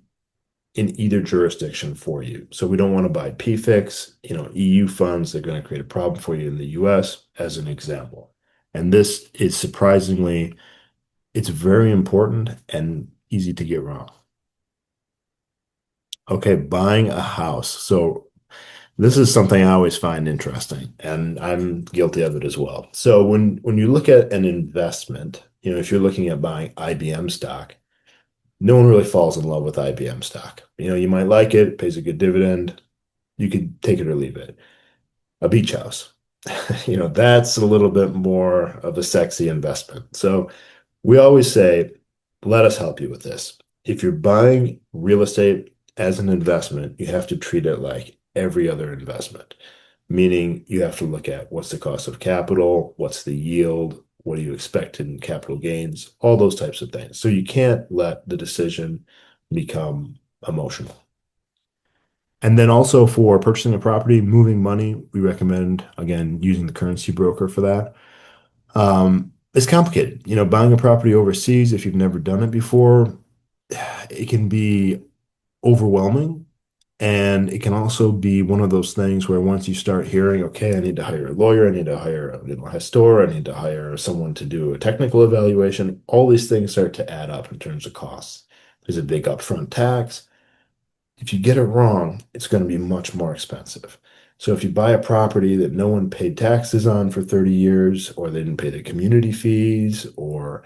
in either jurisdiction for you. So we don't want to buy PFICs, EU funds that are going to create a problem for you in the US, as an example. And this is surprisingly, it's very important and easy to get wrong. Okay, buying a house. So this is something I always find interesting, and I'm guilty of it as well. So when you look at an investment, if you're looking at buying IBM stock, no one really falls in love with IBM stock. You might like it, pays a good dividend. You could take it or leave it. A beach house, that's a little bit more of a sexy investment. So we always say, let us help you with this. If you're buying real estate as an investment, you have to treat it like every other investment, meaning you have to look at what's the cost of capital, what's the yield, what do you expect in capital gains, all those types of things. So you can't let the decision become emotional. And then also for purchasing a property, moving money, we recommend, again, using the currency broker for that. It's complicated. Buying a property overseas, if you've never done it before, it can be overwhelming. And it can also be one of those things where once you start hearing, okay, I need to hire a lawyer, I need to hire a gestor, I need to hire someone to do a technical evaluation, all these things start to add up in terms of costs. There's a big upfront tax. If you get it wrong, it's going to be much more expensive. So if you buy a property that no one paid taxes on for 30 years, or they didn't pay the community fees, or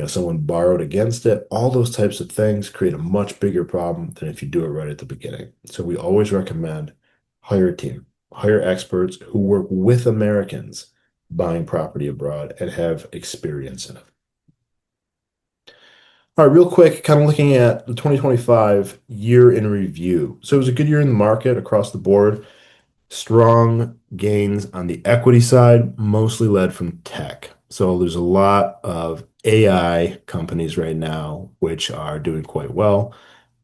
someone borrowed against it, all those types of things create a much bigger problem than if you do it right at the beginning. So we always recommend hire a team, hire experts who work with Americans buying property abroad and have experience in it. All right, real quick, kind of looking at the 2025 year in review. So it was a good year in the market across the board. Strong gains on the equity side, mostly led from tech. So there's a lot of AI companies right now which are doing quite well.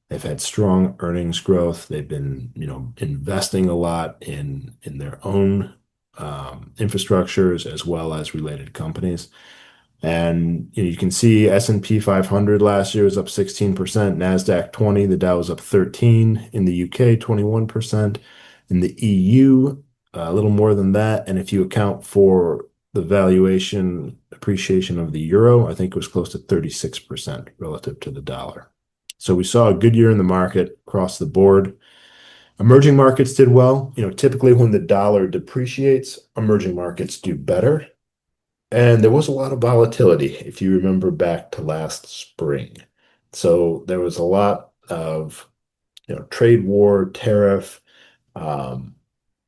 They've had strong earnings growth. They've been, investing a lot in their own infrastructures as well as related companies. And you can see S&P 500 last year was up 16%, NASDAQ 20, the Dow was up 13, in the UK 21%, in the EU a little more than that. And if you account for the valuation appreciation of the euro, I think it was close to 36% relative to the dollar. So we saw a good year in the market across the board. Emerging markets did well. Typically when the dollar depreciates, emerging markets do better. And there was a lot of volatility, if you remember back to last spring. So there was a lot of, trade war, tariff,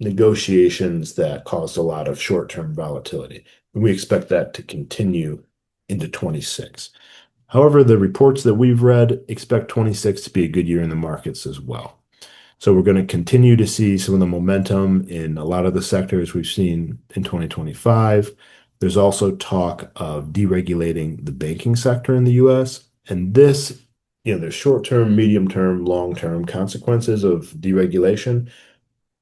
negotiations that caused a lot of short-term volatility. And we expect that to continue into 26. However, the reports that we've read expect 26 to be a good year in the markets as well. So we're going to continue to see some of the momentum in a lot of the sectors we've seen in 2025. There's also talk of deregulating the banking sector in the US. And this, there's short-term, medium-term, long-term consequences of deregulation.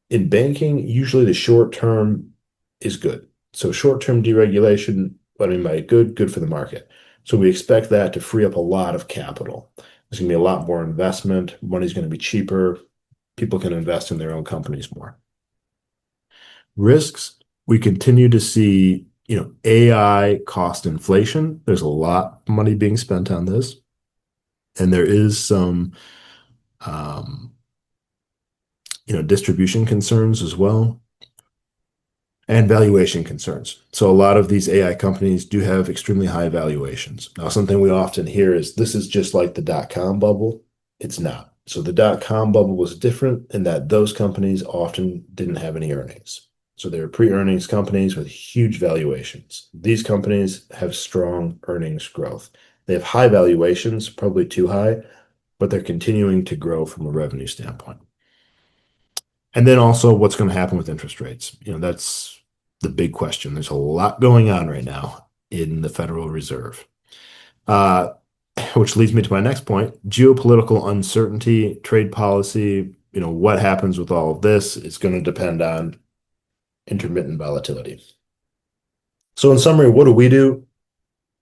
In banking, usually the short-term is good. So short-term deregulation, what I mean by good for the market. So we expect that to free up a lot of capital. There's going to be a lot more investment. Money's going to be cheaper. People can invest in their own companies more. Risks, we continue to see, AI cost inflation. There's a lot of money being spent on this. And there is some, distribution concerns as well. And valuation concerns. So a lot of these AI companies do have extremely high valuations. Now, something we often hear is this is just like the dot-com bubble. It's not. So the dot-com bubble was different in that those companies often didn't have any earnings. So they were pre-earnings companies with huge valuations. These companies have strong earnings growth. They have high valuations, probably too high, but they're continuing to grow from a revenue standpoint. And then also what's going to happen with interest rates. That's the big question. There's a lot going on right now in the Federal Reserve. Which leads me to my next point, geopolitical uncertainty, trade policy, what happens with all of this is going to depend on intermittent volatility. So in summary, what do?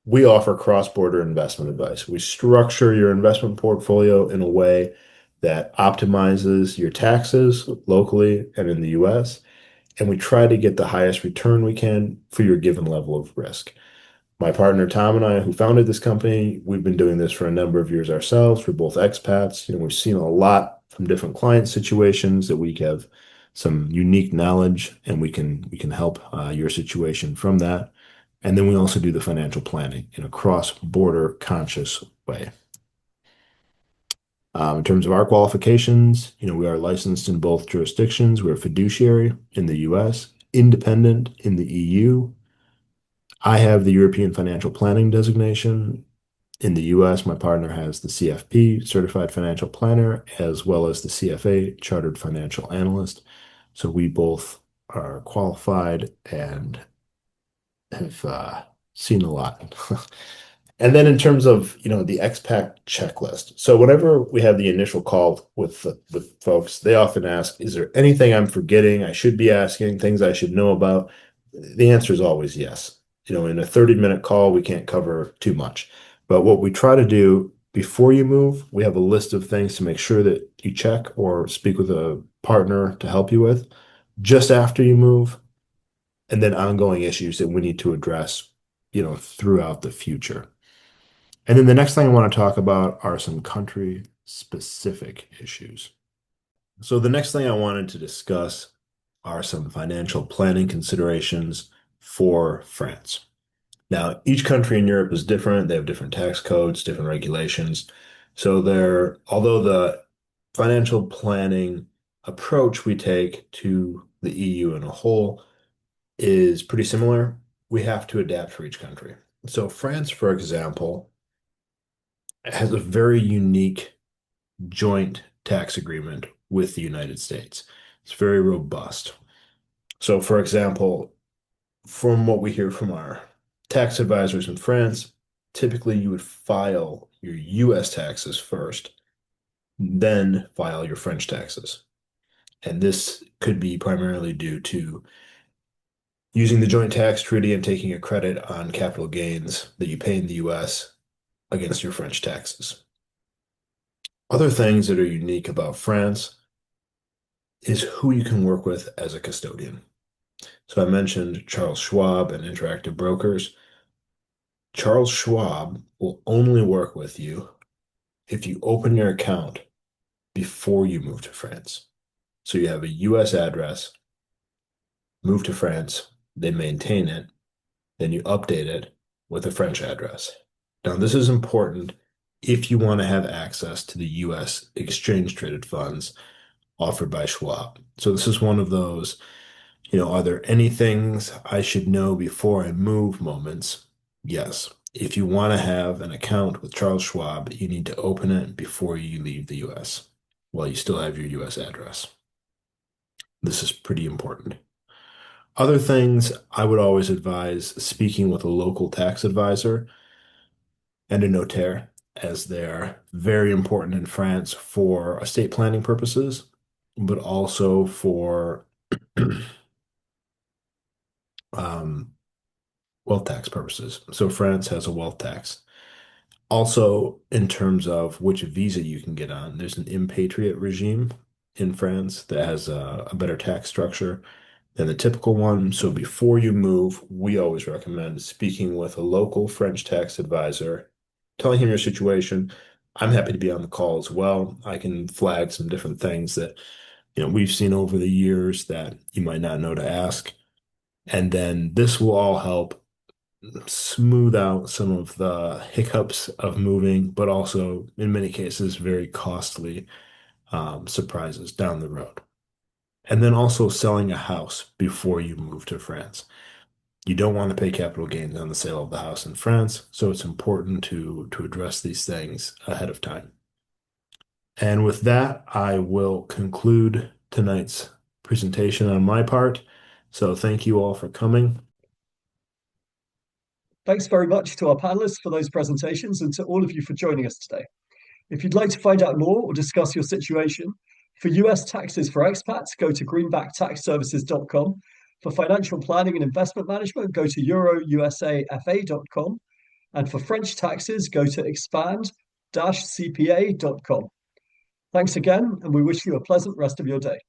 We offer cross-border investment advice. We structure your investment portfolio in a way that optimizes your taxes locally and in the US, and we try to get the highest return we can for your given level of risk. My partner Tom and I, who founded this company, we've been doing this for a number of years ourselves. We're both expats. We've seen a lot from different client situations that we have some unique knowledge, and we can help your situation from that. And then we also do the financial planning in a cross-border conscious way. In terms of our qualifications, we are licensed in both jurisdictions. We're a fiduciary in the US, independent in the EU. I have the European Financial Planning designation. In the US, my partner has the CFP, Certified Financial Planner, as well as the CFA, Chartered Financial Analyst. So we both are qualified and have seen a lot. And then in terms of, the expat checklist. So whenever we have the initial call with folks, they often ask, is there anything I'm forgetting I should be asking, things I should know about? The answer is always yes. In a 30-minute call, we can't cover too much. But what we try to do before you move, we have a list of things to make sure that you check or speak with a partner to help you with. Just after you move, and then ongoing issues that we need to address, throughout the future. And then the next thing I want to talk about are some country-specific issues. So the next thing I wanted to discuss are some financial planning considerations for France. Now, each country in Europe is different. They have different tax codes, different regulations. So although the financial planning approach we take to the EU in a whole is pretty similar, we have to adapt for each country. So France, for example, has a very unique joint tax agreement with the United States. It's very robust. So, for example, from what we hear from our tax advisors in France, typically you would file your US taxes first, then file your French taxes. And this could be primarily due to using the joint tax treaty and taking a credit on capital gains that you pay in the US against your French taxes. Other things that are unique about France is who you can work with as a custodian. So I mentioned Charles Schwab and Interactive Brokers. Charles Schwab will only work with you if you open your account before you move to France. So you have a US address, move to France, they maintain it, then you update it with a French address. Now, this is important if you want to have access to the US exchange-traded funds offered by Schwab. So this is one of those, are there any things I should know before I move moments? Yes. If you want to have an account with Charles Schwab, you need to open it before you leave the US, while you still have your US address. This is pretty important. Other things, I would always advise speaking with a local tax advisor and a notaire, as they're very important in France for estate planning purposes, but also for wealth tax purposes. So France has a wealth tax. Also, in terms of which visa you can get on, there's an impatriate regime in France that has a better tax structure than the typical one. So before you move, we always recommend speaking with a local French tax advisor, telling him your situation. I'm happy to be on the call as well. I can flag some different things that we've seen over the years that you might not know to ask. And then this will all help smooth out some of the hiccups of moving, but also in many cases, very costly surprises down the road. And then also selling a house before you move to France. You don't want to pay capital gains on the sale of the house in France, so it's important to address these things ahead of time. And with that, I will conclude tonight's presentation on my part. So thank you all for coming. Thanks very much to our panelists for those presentations and to all of you for joining us today. If you'd like to find out more or discuss your situation, for US taxes for expats, go to greenbacktaxservices.com. For financial planning and investment management, go to EuroUSAFA.com. And for French taxes, go to expand-cpa.com. Thanks again, and we wish you a pleasant rest of your day.